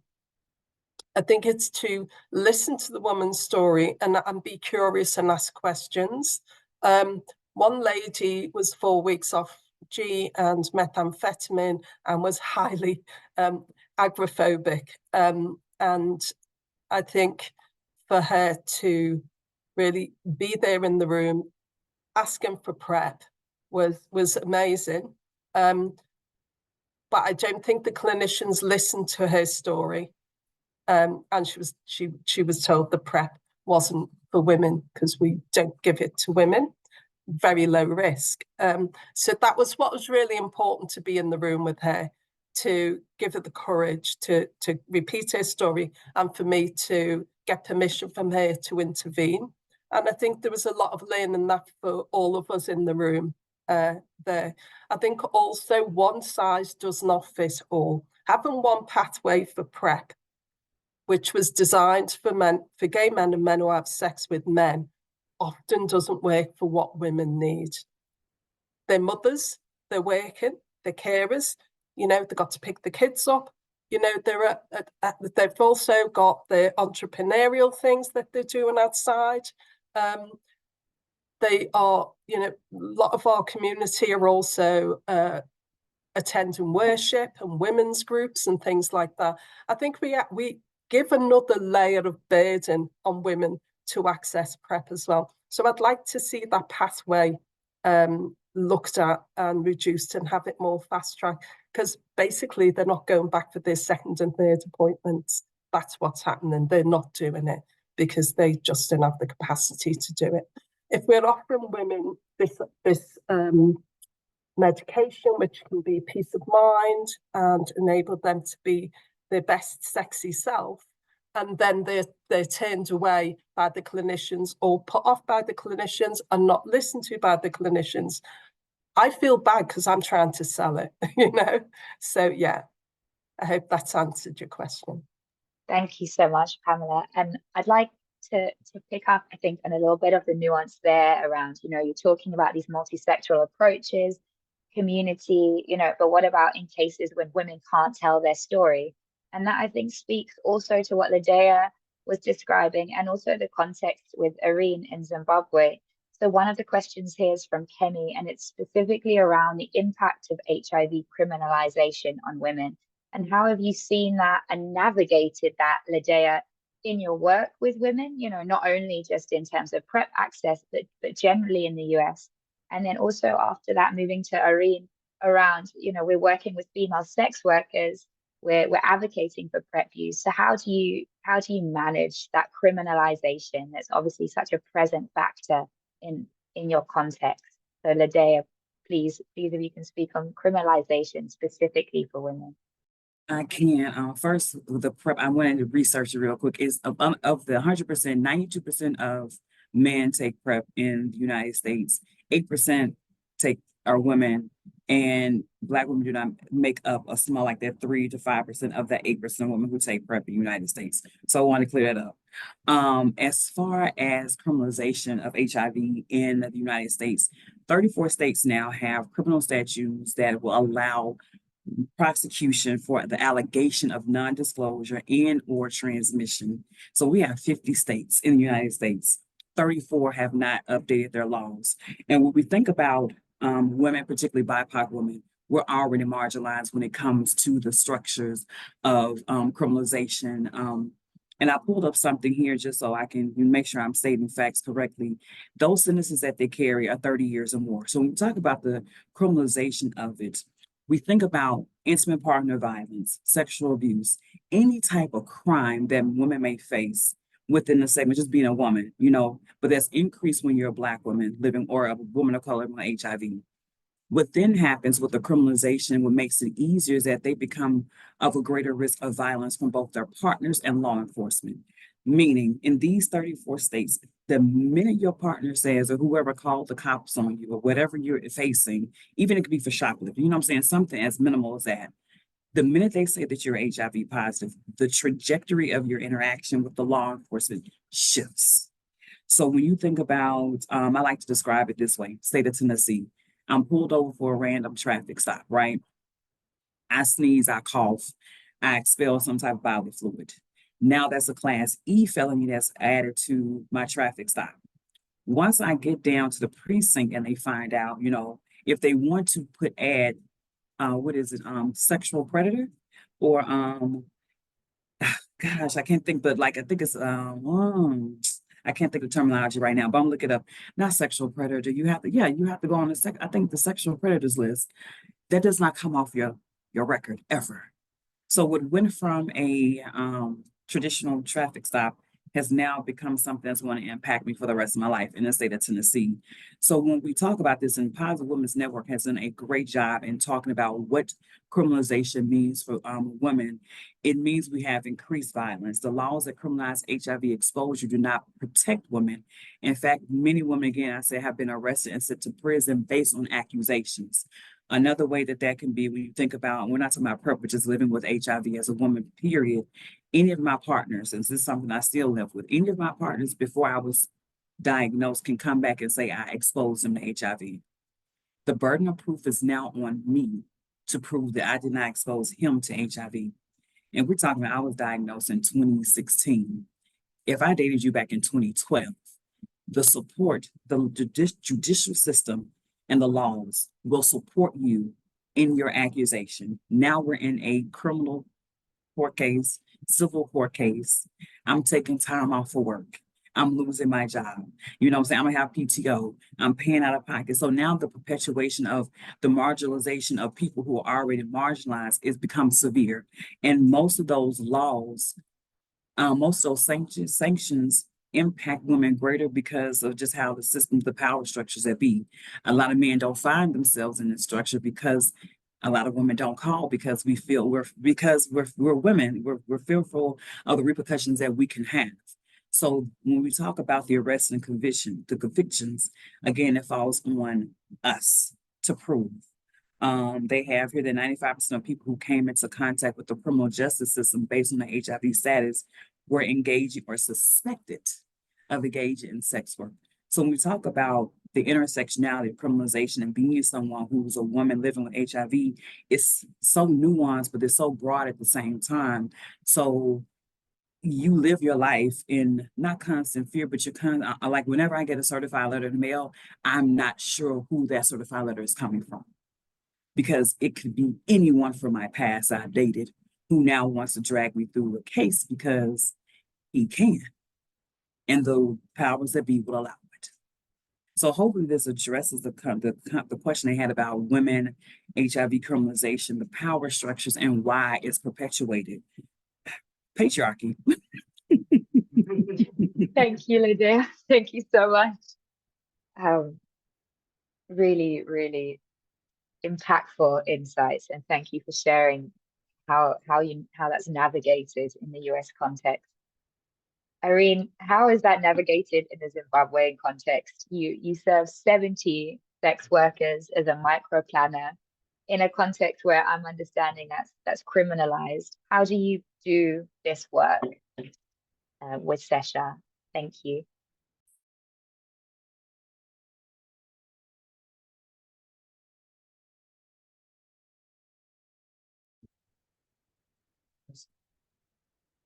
I think it's to listen to the woman's story and be curious and ask questions. One lady was 4 weeks off G and methamphetamine and was highly agoraphobic. And I think for her to really be there in the room, asking for PrEP was amazing. But I don't think the clinicians listened to her story. And she was told the PrEP wasn't for women because we don't give it to women, very low risk. So that was what was really important, to be in the room with her, to give her the courage to repeat her story, and for me to get permission from her to intervene. And I think there was a lot of learning that for all of us in the room there. I think also one size does not fit all. Having one pathway for PrEP, which was designed for gay men and men who have sex with men, often doesn't work for what women need. They're mothers, they're working, they're carers, you know, they've got to pick the kids up. You know, they've also got the entrepreneurial things that they're doing outside. They are, you know, a lot of our community are also attending worship and women's groups and things like that. I think we give another layer of burden on women to access PrEP as well. So I'd like to see that pathway looked at and reduced and have it more fast track, because basically they're not going back for their second and third appointments. That's what's happening. They're not doing it because they just don't have the capacity to do it. If we're offering women this medication, which can be peace of mind and enable them to be their best sexy self, and then they're turned away by the clinicians or put off by the clinicians and not listened to by the clinicians, I feel bad because I'm trying to sell it, you know? So yeah, I hope that's answered your question. Thank you so much, Pamela. And I'd like to pick up, I think, on a little bit of the nuance there around, you know, you're talking about these multi-sectoral approaches, community, you know, but what about in cases when women can't tell their story? And that, I think, speaks also to what Ladea was describing and also the context with Irene in Zimbabwe. So one of the questions here is from Kemi, and it's specifically around the impact of HIV criminalization on women. And how have you seen that and navigated that, Ladea, in your work with women, you know, not only just in terms of PrEP access, but generally in the US? And then also after that, moving to Irene around, you know, we're working with female sex workers, we're advocating for PrEP use. So how do you manage that criminalization that's obviously such a present factor in your context? So Ladea, please, if you can speak on criminalization specifically for women. I can. First, the PrEP, I went into research it real quick, is of the 100%, 92% of men take PrEP in the United States, 8% are women, and Black women do not make up a small, like that 3 to 5% of that 8% of women who take PrEP in the United States. So I want to clear that up. As far as criminalization of HIV in the United States, 34 states now have criminal statutes that will allow prosecution for the allegation of non-disclosure and or transmission. So we have 50 states in the United States. 34 have not updated their laws. And when we think about women, particularly BIPOC women, we're already marginalized when it comes to the structures of criminalization. And I pulled up something here just so I can make sure I'm stating facts correctly. Those sentences that they carry are 30 years or more. So when we talk about the criminalization of it, we think about intimate partner violence, sexual abuse, any type of crime that women may face within the segment, just being a woman, you know, but that's increased when you're a Black woman living or a woman of color with HIV. What then happens with the criminalization, what makes it easier is that they become of a greater risk of violence from both their partners and law enforcement. Meaning in these 34 states, the minute your partner says, or whoever called the cops on you or whatever you're facing, even it could be for shoplifting, you know what I'm saying? Something as minimal as that. The minute they say that you're HIV positive, the trajectory of your interaction with the law enforcement shifts. So when you think about, I like to describe it this way, state of Tennessee, I'm pulled over for a random traffic stop, right? I sneeze, I cough, I expel some type of bodily fluid. Now that's a Class E felony that's added to my traffic stop. Once I get down to the precinct and they find out, you know, if they want to add, sexual predator or, gosh, I can't think, but like, I think it's, I can't think of terminology right now, but I'm looking it up. Not sexual predator. You have to go on I think the sexual predators list. That does not come off your record ever. So what went from a traditional traffic stop has now become something that's going to impact me for the rest of my life in the state of Tennessee. So when we talk about this, and Positive Women's Network has done a great job in talking about what criminalization means for women, it means we have increased violence. The laws that criminalize HIV exposure do not protect women. In fact, many women, again, I say, have been arrested and sent to prison based on accusations. Another way that can be, when you think about, we're not talking about PrEP, which is living with HIV as a woman, period. Any of my partners, and this is something I still live with, any of my partners before I was diagnosed can come back and say I exposed them to HIV. The burden of proof is now on me to prove that I did not expose him to HIV. And we're talking about, I was diagnosed in 2016. If I dated you back in 2012, the support, the judicial system and the laws will support you in your accusation. Now we're in a criminal court case. civil court case. I'm taking time off for work. I'm losing my job. You know what I'm saying? I'm gonna have PTO. I'm paying out of pocket. So now the perpetuation of the marginalization of people who are already marginalized is become severe. And most of those laws, most of those sanctions impact women greater because of just how the systems, the power structures that be. A lot of men don't find themselves in this structure because a lot of women don't call because we feel we're women, we're fearful of the repercussions that we can have. So when we talk about the arrest and the convictions, again, it falls on us to prove. They have here that 95% of people who came into contact with the criminal justice system based on the HIV status were engaging or suspected of engaging in sex work. So when we talk about the intersectionality of criminalization and being someone who's a woman living with HIV, it's so nuanced, but it's so broad at the same time. So you live your life in not constant fear, but you're kind of like whenever I get a certified letter in the mail, I'm not sure who that certified letter is coming from, because it could be anyone from my past I dated who now wants to drag me through a case because he can, and the powers that be will allow it. So hopefully this addresses the question they had about women, HIV criminalization, the power structures, and why it's perpetuated. Patriarchy. Thank you, Lydia. Thank you so much. Really, really impactful insights, and thank you for sharing how that's navigated in the US context. Irene, how is that navigated in the Zimbabwean context? You serve 70 sex workers as a micro planner in a context where I'm understanding that's criminalized. How do you do this work with Sesha? Thank you.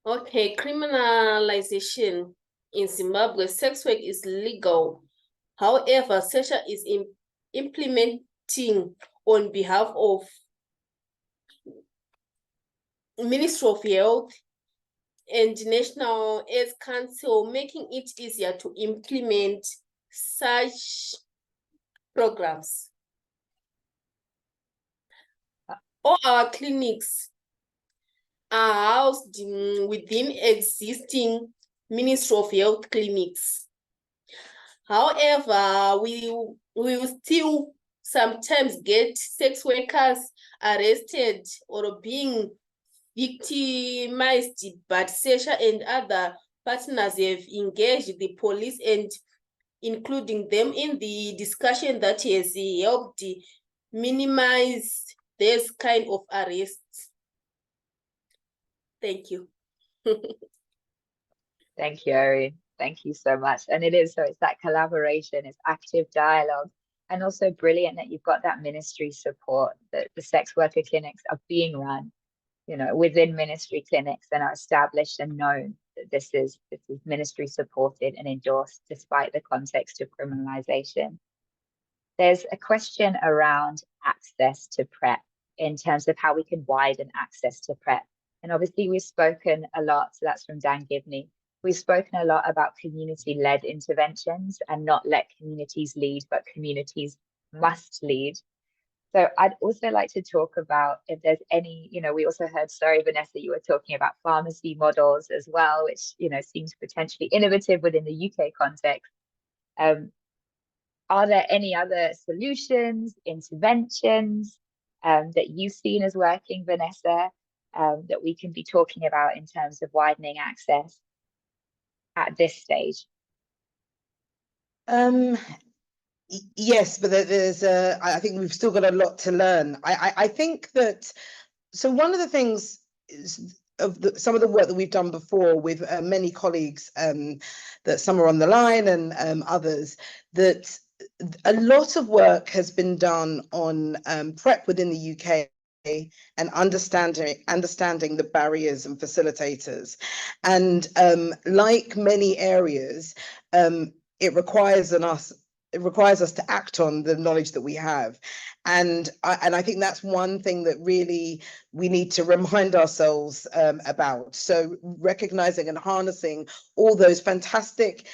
Okay, criminalization in Zimbabwe, sex work is legal. However, Sesha is implementing on behalf of Ministry of Health and National AIDS Council, making it easier to implement such programs. All our clinics are housed within existing Ministry of Health clinics. However, we will still sometimes get sex workers arrested or being victimized, but Sesha and other partners have engaged the police and including them in the discussion that has helped minimize this kind of arrests. Thank you. Thank you, Irene. Thank you so much. And it's that collaboration, it's active dialogue, and also brilliant that you've got that ministry support, that the sex worker clinics are being run, within ministry clinics and are established and known that this is ministry supported and endorsed despite the context of criminalization. There's a question around access to PrEP in terms of how we can widen access to PrEP. And obviously we've spoken a lot, so that's from Dan Gibney. We've spoken a lot about community-led interventions and not let communities lead, but communities must lead. So I'd also like to talk about if there's any, we also heard, sorry, Vanessa, you were talking about pharmacy models as well, which, seems potentially innovative within the UK context. Are there any other solutions, interventions that you've seen as working, Vanessa, that we can be talking about in terms of widening access at this stage? Yes, but I think we've still got a lot to learn. I think that, so one of the things is some of the work that we've done before with many colleagues, that some are on the line and others, that a lot of work has been done on PrEP within the UK and understanding the barriers and facilitators. And like many areas, it requires it requires us to act on the knowledge that we have. And I think that's one thing that really we need to remind ourselves about. So recognizing and harnessing all those fantastic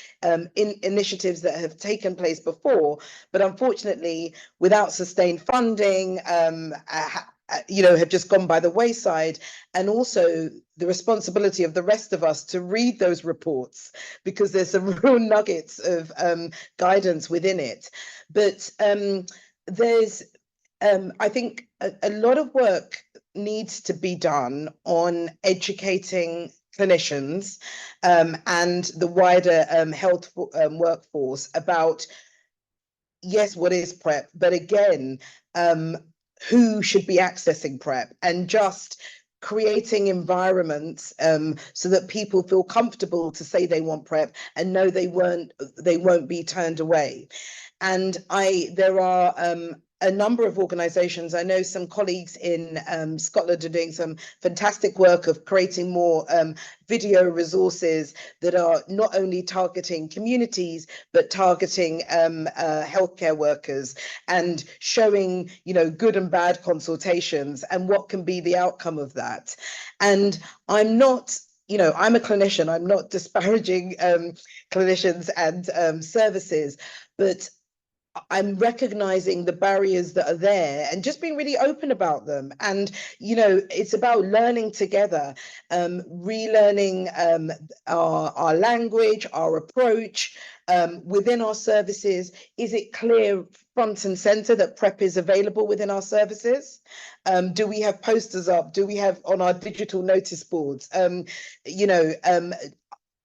initiatives that have taken place before, but unfortunately, without sustained funding, have just gone by the wayside. And also the responsibility of the rest of us to read those reports, because there's some real nuggets of guidance within it. But there's I think a lot of work needs to be done on educating clinicians and the wider health workforce about, yes, what is PrEP, but again, who should be accessing PrEP, and just creating environments so that people feel comfortable to say they want PrEP and know they won't be turned away. And there are a number of organizations. I know some colleagues in Scotland are doing some fantastic work of creating more video resources that are not only targeting communities, but targeting healthcare workers and showing, good and bad consultations and what can be the outcome of that. And I'm not, I'm a clinician, I'm not disparaging clinicians and services, but I'm recognizing the barriers that are there and just being really open about them. And, it's about learning together, relearning our language, our approach within our services. Is it clear front and center that PrEP is available within our services? Do we have posters up? Do we have on our digital notice boards?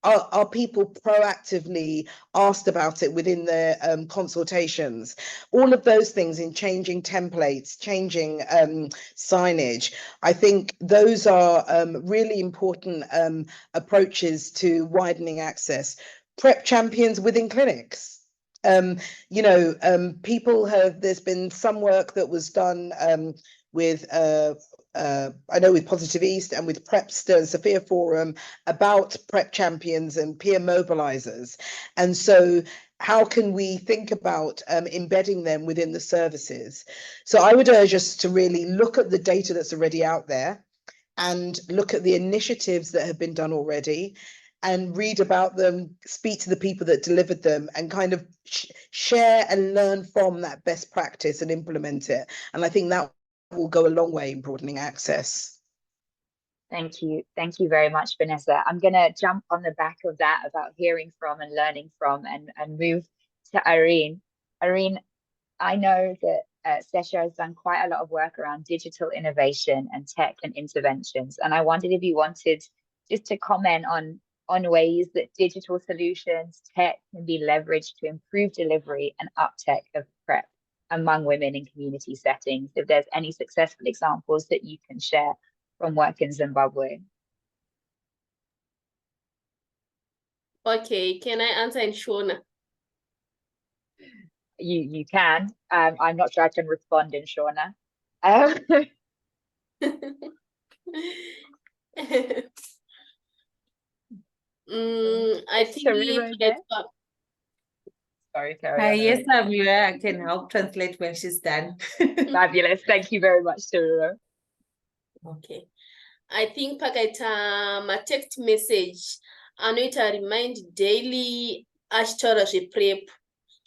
Are people proactively asked about it within their consultations? All of those things, in changing templates, changing signage. I think those are really important approaches to widening access. PrEP champions within clinics. People have, there's been some work that was done with I know with Positive East and with PrEPster and Sophia Forum about PrEP champions and peer mobilizers. And so how can we think about embedding them within the services? So I would urge us to really look at the data that's already out there and look at the initiatives that have been done already and read about them, speak to the people that delivered them, and kind of share and learn from that best practice and implement it. And I think that will go a long way in broadening access. Thank you. Thank you very much, Vanessa. I'm going to jump on the back of that about hearing from and learning from and move to Irene. Irene, I know that Sesha has done quite a lot of work around digital innovation and tech and interventions. And I wondered if you wanted just to comment on ways that digital solutions, tech can be leveraged to improve delivery and uptake of PrEP among women in community settings, if there's any successful examples that you can share from work in Zimbabwe. Okay, can I answer in Shona? You can. I'm not sure I can respond in Shona. I think sorry, carry on. Yes, I'm here. I can help translate when she's done. Fabulous. Thank you very much, Tariro. Okay. I think pakaita text message anoita remind daily achitaura zvePrEP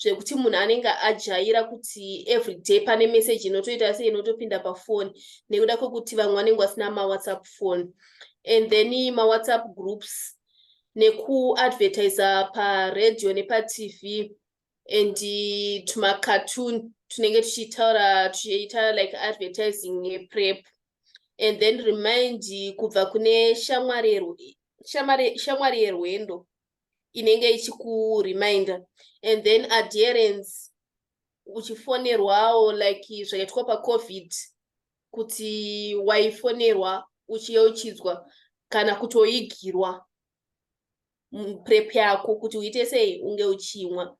zvekuti munhu anenge ajaira kuti everyday pane message inotoita sei inotopinda pafoni nekuda kwokuti vamwe vanenge vasina mawhatsapp phone, and then mawhatsapp groups nekuadvertisa paradio nepatv and tumacartoon tunenge tuchiita like advertising yePrEP, and then remind kubva kune shamwari yerwendo inenge ichikureminder, and then adherence uchifonerwawo like zvakaitwa paCovid kuti waifonerwa uchiyeuchidzwa kana kutoigirwa PrEP yako kuti uite sei unge uchimwa.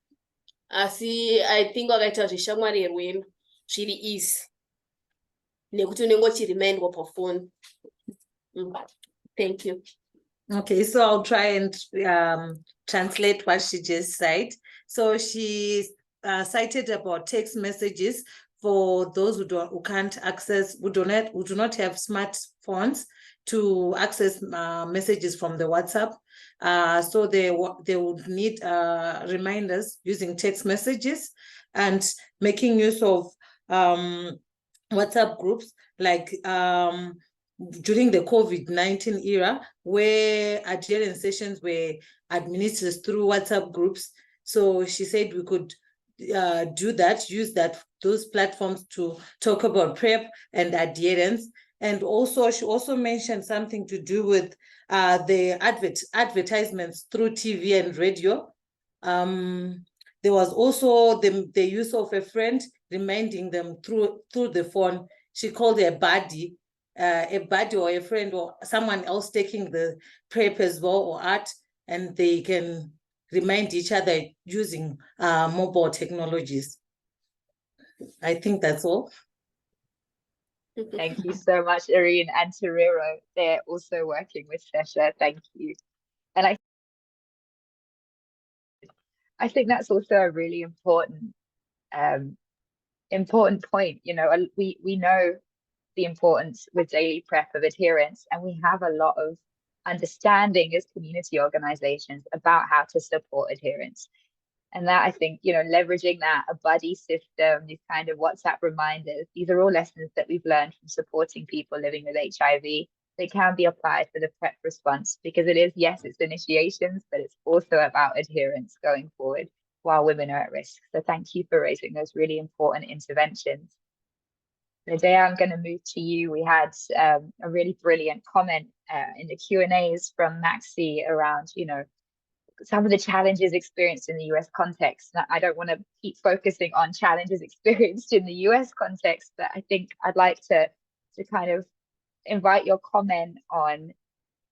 Asi I think wakaita zveshamwari yerwendo zviri easy nekuti unenge uchiremindwa pafoni. Thank you. Okay, so I'll try and translate what she just said. So she cited about text messages for those who can't access, who do not have smartphones to access messages from the WhatsApp. So they would need reminders using text messages and making use of WhatsApp groups like during the COVID-19 era, where adherence sessions were administered through WhatsApp groups. So she said we could do that, use those platforms to talk about PrEP and adherence. And also, she also mentioned something to do with the advertisements through TV and radio. There was also the use of a friend reminding them through the phone. She called a buddy or a friend or someone else taking the PrEP as well or art, and they can remind each other using mobile technologies. I think that's all. Thank you so much, Irene and Torero. They're also working with Sesha. Thank you. And I think that's also a really important point. You know, we know the importance with daily PrEP of adherence, and we have a lot of understanding as community organizations about how to support adherence. And that, I think, you know, leveraging that, a buddy system, these kind of WhatsApp reminders, these are all lessons that we've learned from supporting people living with HIV. They can be applied for the PrEP response, because it is, yes, it's initiations, but it's also about adherence going forward while women are at risk. So thank you for raising those really important interventions. Nadea, I'm going to move to you. We had a really brilliant comment in the Q&As from Maxi around, you know, some of the challenges experienced in the US context. I don't want to keep focusing on challenges experienced in the US context, but I think I'd like to kind of invite your comment on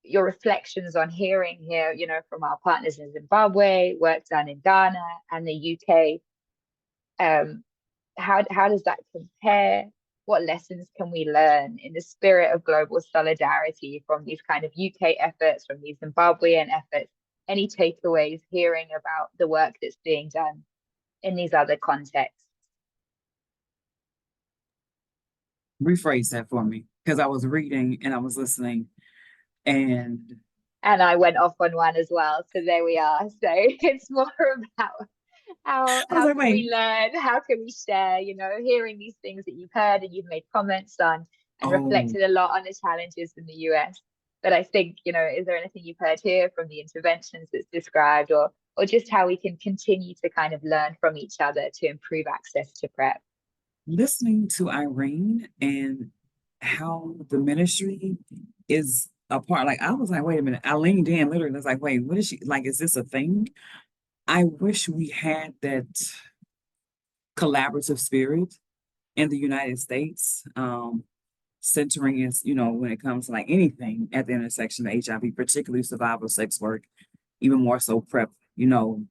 your reflections on hearing here, you know, from our partners in Zimbabwe, work done in Ghana and the UK. How does that compare? What lessons can we learn in the spirit of global solidarity from these kind of UK efforts, from these Zimbabwean efforts? Any takeaways hearing about the work that's being done in these other contexts? Rephrase that for me, because I was reading and I was listening, and I went off on one as well. So there we are. So it's more about how can we learn, how can we share, you know, hearing these things that you've heard and you've made comments on and reflected a lot on the challenges in the US. But I think, you know, is there anything you've heard here from the interventions that's described, or just how we can continue to kind of learn from each other to improve access to PrEP? Listening to Irene and how the ministry is a part, like I was like, wait a minute, I leaned in literally, I was like, wait, what is she, like, is this a thing? I wish we had that collaborative spirit in the United States, centering is, you know, when it comes to like anything at the intersection of HIV, particularly survival sex work, even more so PrEP, you know,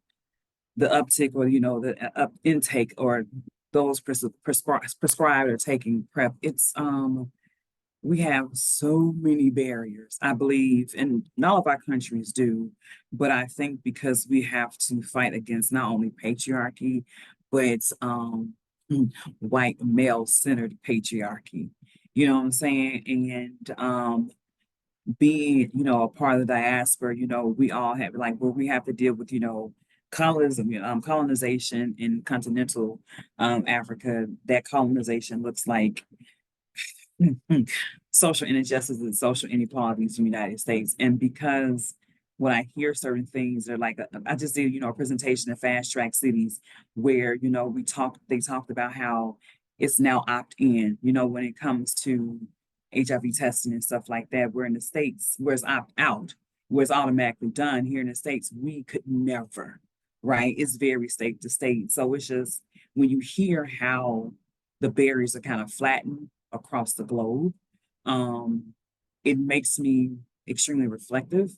the uptick or, you know, the intake or those prescribed or taking PrEP. It's, we have so many barriers, I believe, and not all of our countries do, but I think because we have to fight against not only patriarchy, but white male-centered patriarchy. You know what I'm saying? And being, you know, a part of the diaspora, you know, we all have like where we have to deal with, you know, colonization in continental Africa. That colonization looks like social injustice and social inequalities in the United States. And because when I hear certain things, they're like, I just did, you know, a presentation of Fast Track Cities where, you know, they talked about how it's now opt-in, you know, when it comes to HIV testing and stuff like that. Where in the States, where it's opt-out, where it's automatically done. Here in the States, we could never, right? It's very state to state. So it's just, when you hear how the barriers are kind of flattened across the globe, it makes me extremely reflective.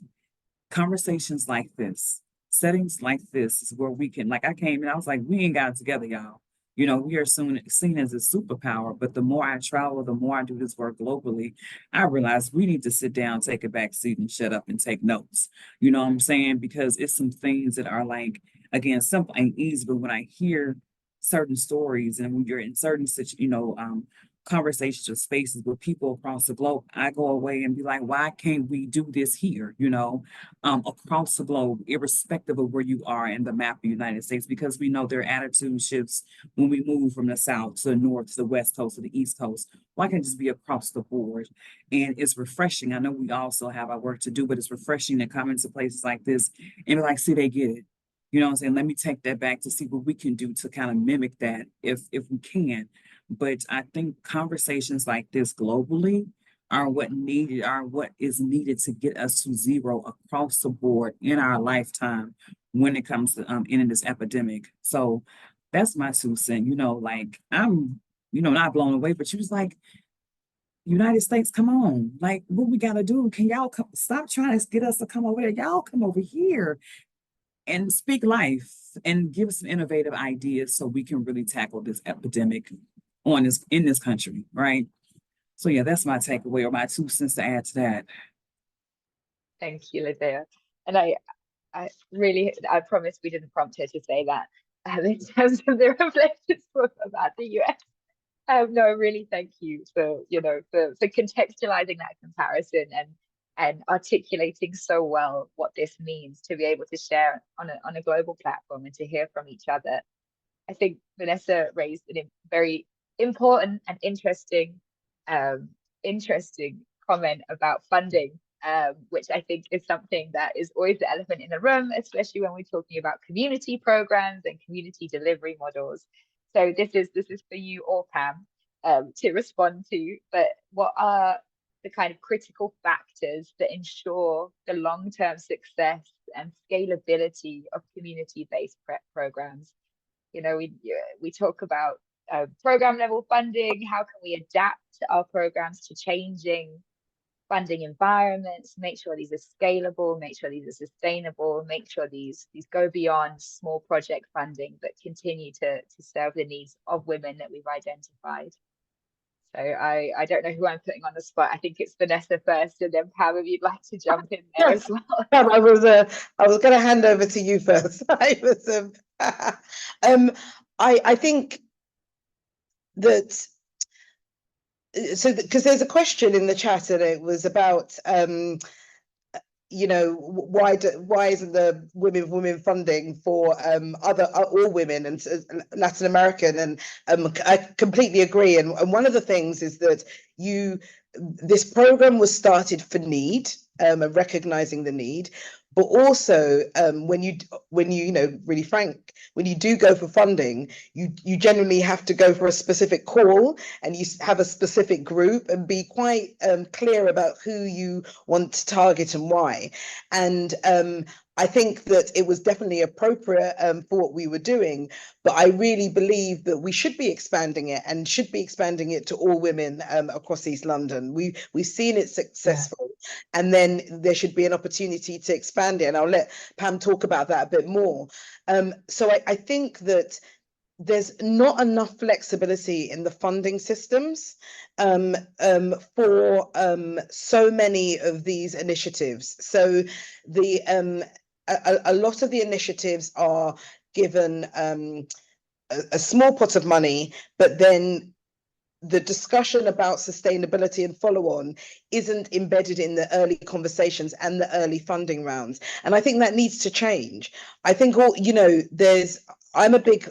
Conversations like this, settings like this is where we can, like I came and I was like, we ain't got it together, y'all. You know, we are soon seen as a superpower, but the more I travel, the more I do this work globally, I realize we need to sit down, take a back seat and shut up and take notes. You know what I'm saying? Because it's some things that are like, again, simple and easy, but when I hear certain stories and when you're in certain conversations or spaces with people across the globe, I go away and be like, why can't we do this here, across the globe, irrespective of where you are in the map of the United States, because we know there are attitude shifts when we move from the South to the North, to the West Coast, to the East Coast. Why can't it just be across the board? And it's refreshing. I know we also have our work to do, but it's refreshing to come into places like this and be like, see, they get it. You know what I'm saying? Let me take that back to see what we can do to kind of mimic that if we can. But I think conversations like this globally are what is needed to get us to zero across the board in our lifetime when it comes to ending this epidemic. So that's my 2 cents. Like I'm, not blown away, but she was like, United States, come on. Like, what we gotta do? Can y'all stop trying to get us to come over there? Y'all come over here and speak life and give us some innovative ideas so we can really tackle this epidemic in this country, right? So yeah, that's my takeaway or my 2 cents to add to that. Thank you, Lydia. And I promise we didn't prompt her to say that in terms of the reflections about the US. No, really thank you for contextualizing that comparison and articulating so well what this means to be able to share on a global platform and to hear from each other. I think Vanessa raised a very important and interesting comment about funding, which I think is something that is always the elephant in the room, especially when we're talking about community programs and community delivery models. So this is for you or Pam to respond to, but what are the kind of critical factors that ensure the long-term success and scalability of community-based PrEP programs? We talk about program level funding. How can we adapt our programs to changing funding environments, make sure these are scalable, make sure these are sustainable, make sure these go beyond small project funding, but continue to serve the needs of women that we've identified. So I don't know who I'm putting on the spot. I think it's Vanessa first, and then Pam, if you'd like to jump in there as well. I was going to hand over to you first. I think that because there's a question in the chat and it was about why isn't the women funding for all women and Latin American, and I completely agree, and one of the things is that this program was started for need, and recognizing the need, but also when you really frank, when you do go for funding, you generally have to go for a specific call and you have a specific group and be quite clear about who you want to target and why. And I think that it was definitely appropriate for what we were doing, but I really believe that we should be expanding it and should be expanding it to all women across East London. We've seen it successful, and then there should be an opportunity to expand it. And I'll let Pam talk about that a bit more. So I think that there's not enough flexibility in the funding systems for so many of these initiatives. So a lot of the initiatives are given a small pot of money, but then the discussion about sustainability and follow-on isn't embedded in the early conversations and the early funding rounds. And I think that needs to change. I think I'm a big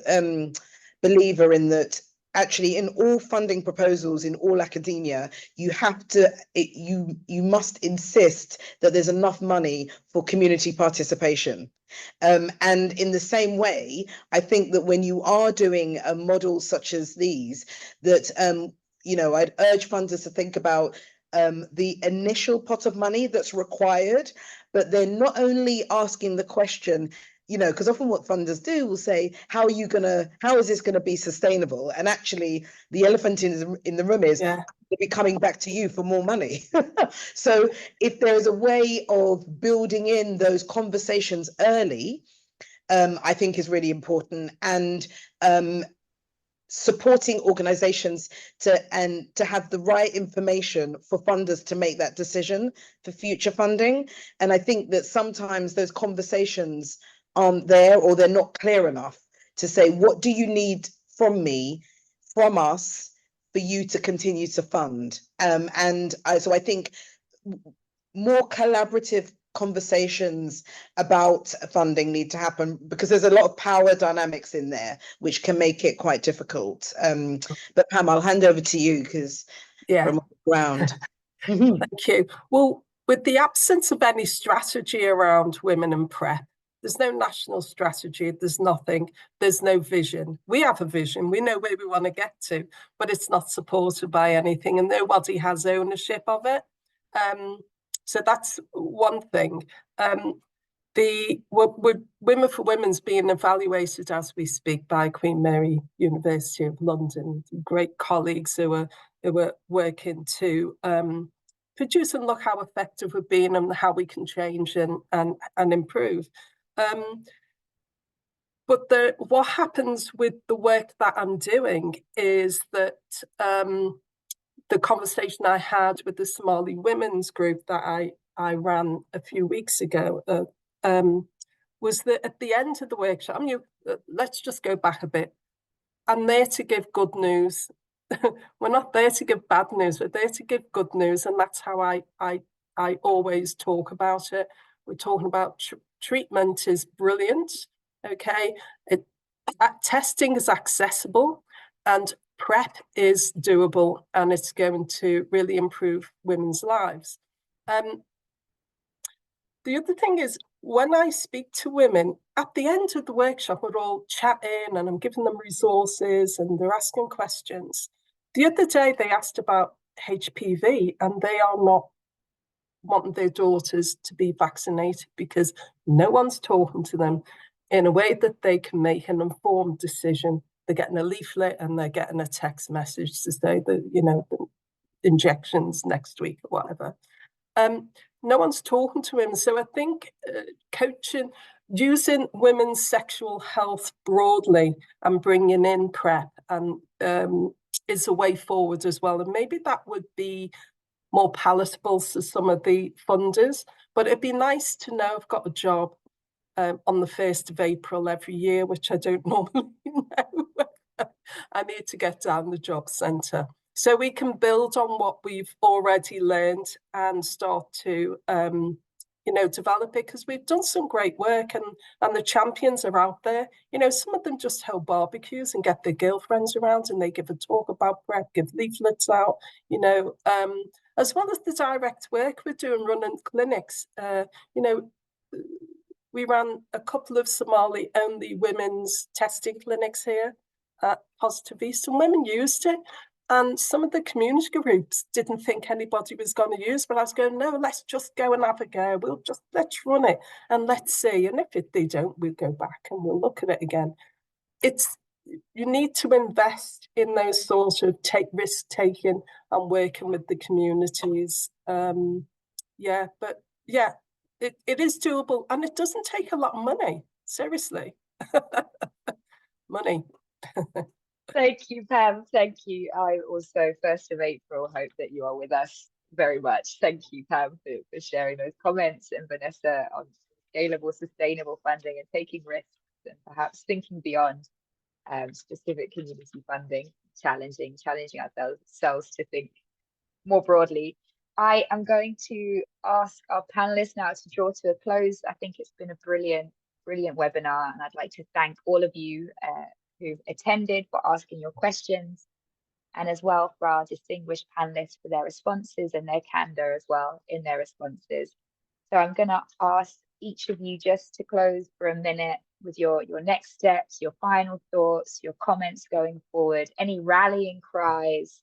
believer in that. Actually, in all funding proposals in all academia, you must insist that there's enough money for community participation. And in the same way, I think that when you are doing models such as these, that I'd urge funders to think about the initial pot of money that's required, but then not only asking the question, because often what funders do will say, how is this gonna be sustainable? And actually the elephant in the room is they'll be coming back to you for more money. So if there's a way of building in those conversations early, I think is really important, and supporting organizations to have the right information for funders to make that decision for future funding. And I think that sometimes those conversations aren't there, or they're not clear enough to say, what do you need from me, from us, for you to continue to fund. So I think more collaborative conversations about funding need to happen, because there's a lot of power dynamics in there which can make it quite difficult. But Pam, I'll hand over to you because from the ground. Thank you. Well, with the absence of any strategy around women and PrEP, there's no national strategy, there's nothing, there's no vision. We have a vision, we know where we want to get to, but it's not supported by anything and nobody has ownership of it. So that's one thing. Women for Women's being evaluated as we speak by Queen Mary University of London, great colleagues who are working to produce and look how effective we've been and how we can change and improve. But what happens with the work that I'm doing is that the conversation I had with the Somali women's group that I ran a few weeks ago was that at the end of the workshop, let's just go back a bit. I'm there to give good news. We're not there to give bad news. We're there to give good news, and that's how I always talk about it. We're talking about treatment is brilliant. Okay, testing is accessible, and PrEP is doable, and it's going to really improve women's lives. The other thing is, when I speak to women, at the end of the workshop, we're all chatting and I'm giving them resources and they're asking questions. The other day, they asked about HPV and they are not wanting their daughters to be vaccinated because no one's talking to them in a way that they can make an informed decision. They're getting a leaflet and they're getting a text message to say that, the injections next week or whatever. No one's talking to him. So I think coaching, using women's sexual health broadly and bringing in PrEP and is a way forward as well. And maybe that would be more palatable to some of the funders, but it'd be nice to know I've got a job on the 1st of April every year, which I don't normally know. I need to get down the job centre. So we can build on what we've already learned and start to, develop it, because we've done some great work and the champions are out there. Some of them just hold barbecues and get their girlfriends around and they give a talk about PrEP, give leaflets out, as well as the direct work we're doing, running clinics. We ran a couple of Somali-only women's testing clinics here at Positive East, and women used it. And some of the community groups didn't think anybody was going to use, but I was going, no, let's just go and have a go. Let's run it and let's see. And if they don't, we'll go back and we'll look at it again. You need to invest in those sorts of risk taking and working with the communities. It is doable and it doesn't take a lot of money. Seriously, money. Thank you, Pam. Thank you. I also, 1st of April, hope that you are with us very much. Thank you, Pam, for sharing those comments, and Vanessa on scalable, sustainable funding and taking risks and perhaps thinking beyond specific community funding, challenging ourselves to think more broadly. I am going to ask our panelists now to draw to a close. I think it's been a brilliant webinar, and I'd like to thank all of you who've attended for asking your questions, and as well for our distinguished panelists for their responses and their candor as well in their responses. So I'm going to ask each of you just to close for a minute with your next steps, your final thoughts, your comments going forward, any rallying cries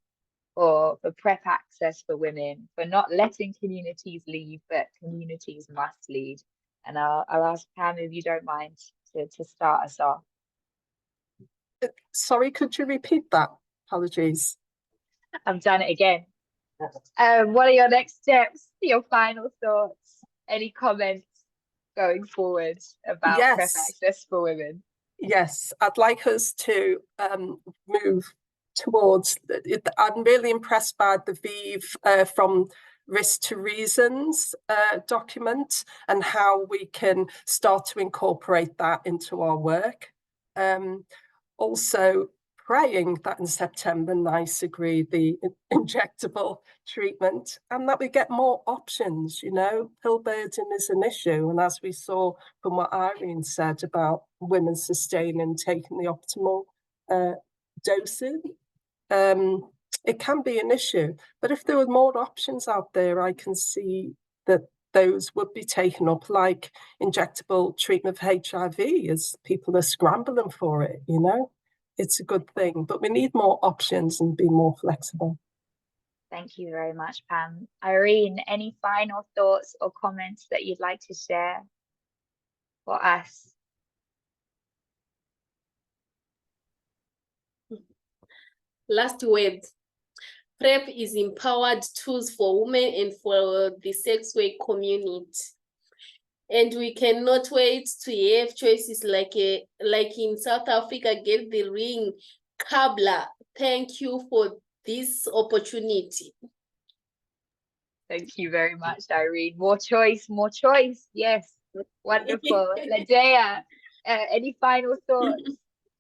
for PrEP access for women, for not letting communities lead, but communities must lead. And I'll ask Pam, if you don't mind, to start us off. Sorry, could you repeat that? Apologies. I've done it again. What are your next steps, your final thoughts, any comments going forward about PrEP access for women? Yes, I'd like us to move towards it. I'm really impressed by the ViiV from Risk to Reasons document and how we can start to incorporate that into our work. Also, praying that in September NICE agree the injectable treatment and that we get more options. You know, pill burden is an issue. And as we saw from what Irene said about women sustaining, taking the optimal dosing, it can be an issue. But if there were more options out there, I can see that those would be taken up, like injectable treatment of HIV, as people are scrambling for it, you know? It's a good thing, but we need more options and be more flexible. Thank you very much, Pam. Irene, any final thoughts or comments that you'd like to share for us? Last word. PrEP is empowered tools for women and for the sex work community. And we cannot wait to have choices like in South Africa, get the ring. Kabla, thank you for this opportunity. Thank you very much, Irene. More choice, more choice. Yes, wonderful. Ladea, any final thoughts,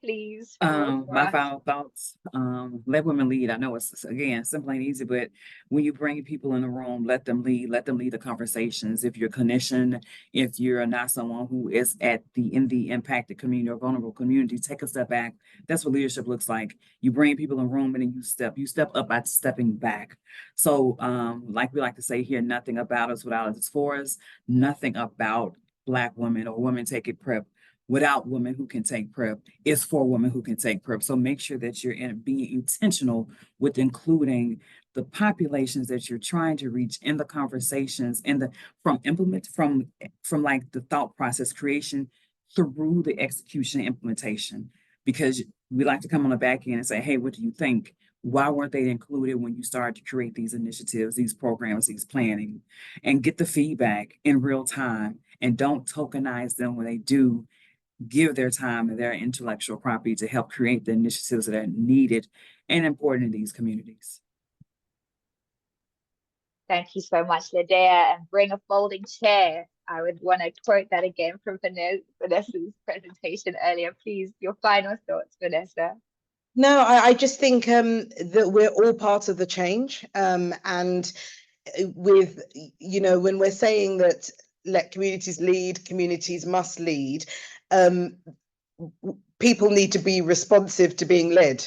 please? My final thoughts, let women lead. I know it's, again, simple and easy, but when you bring people in the room, let them lead the conversations. If you're a clinician, if you're not someone who is in the impacted community or vulnerable community, take a step back. That's what leadership looks like. You bring people in the room and then you step up by stepping back. So, like we like to say here, nothing about us without us for us, nothing about Black women or women taking PrEP without women who can take PrEP. It's for women who can take PrEP. So make sure that you're being intentional with including the populations that you're trying to reach in the conversations and from like the thought process creation through the execution and implementation. Because we like to come on the back end and say, hey, what do you think? Why weren't they included when you started to create these initiatives, these programs, these planning, and get the feedback in real time, and don't tokenize them when they do give their time and their intellectual property to help create the initiatives that are needed and important in these communities. Thank you so much, Ladea, and bring a folding chair. I would want to quote that again from Vanessa's presentation earlier. Please, your final thoughts, Vanessa. No, I just think that we're all part of the change, and with, you know, when we're saying that let communities lead, communities must lead, people need to be responsive to being led.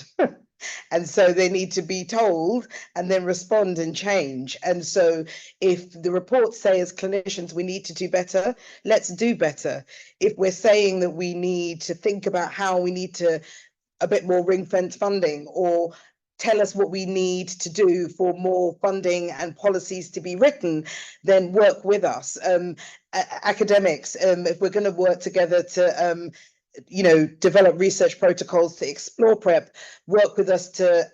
And so they need to be told and then respond and change. And so if the reports say as clinicians we need to do better, let's do better. If we're saying that we need to think about how we need to a bit more ring-fence funding, or tell us what we need to do for more funding and policies to be written, then work with us. Academics, if we're going to work together to you know, develop research protocols to explore PrEP, work with us to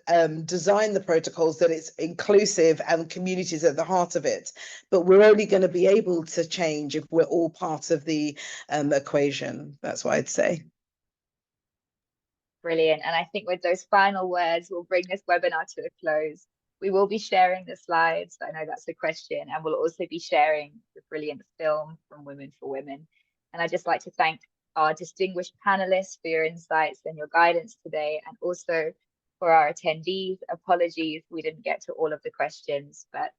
design the protocols that it's inclusive and communities at the heart of it. But we're only going to be able to change if we're all part of the equation. That's what I'd say. Brilliant. And I think with those final words, we'll bring this webinar to a close. We will be sharing the slides. I know that's a question, and we'll also be sharing the brilliant film from Women for Women. And I'd just like to thank our distinguished panelists for your insights and your guidance today, and also for our attendees. Apologies, we didn't get to all of the questions, but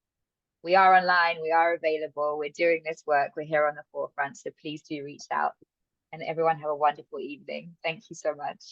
we are online, we are available, we're doing this work, we're here on the forefront, so please do reach out. And everyone have a wonderful evening. Thank you so much.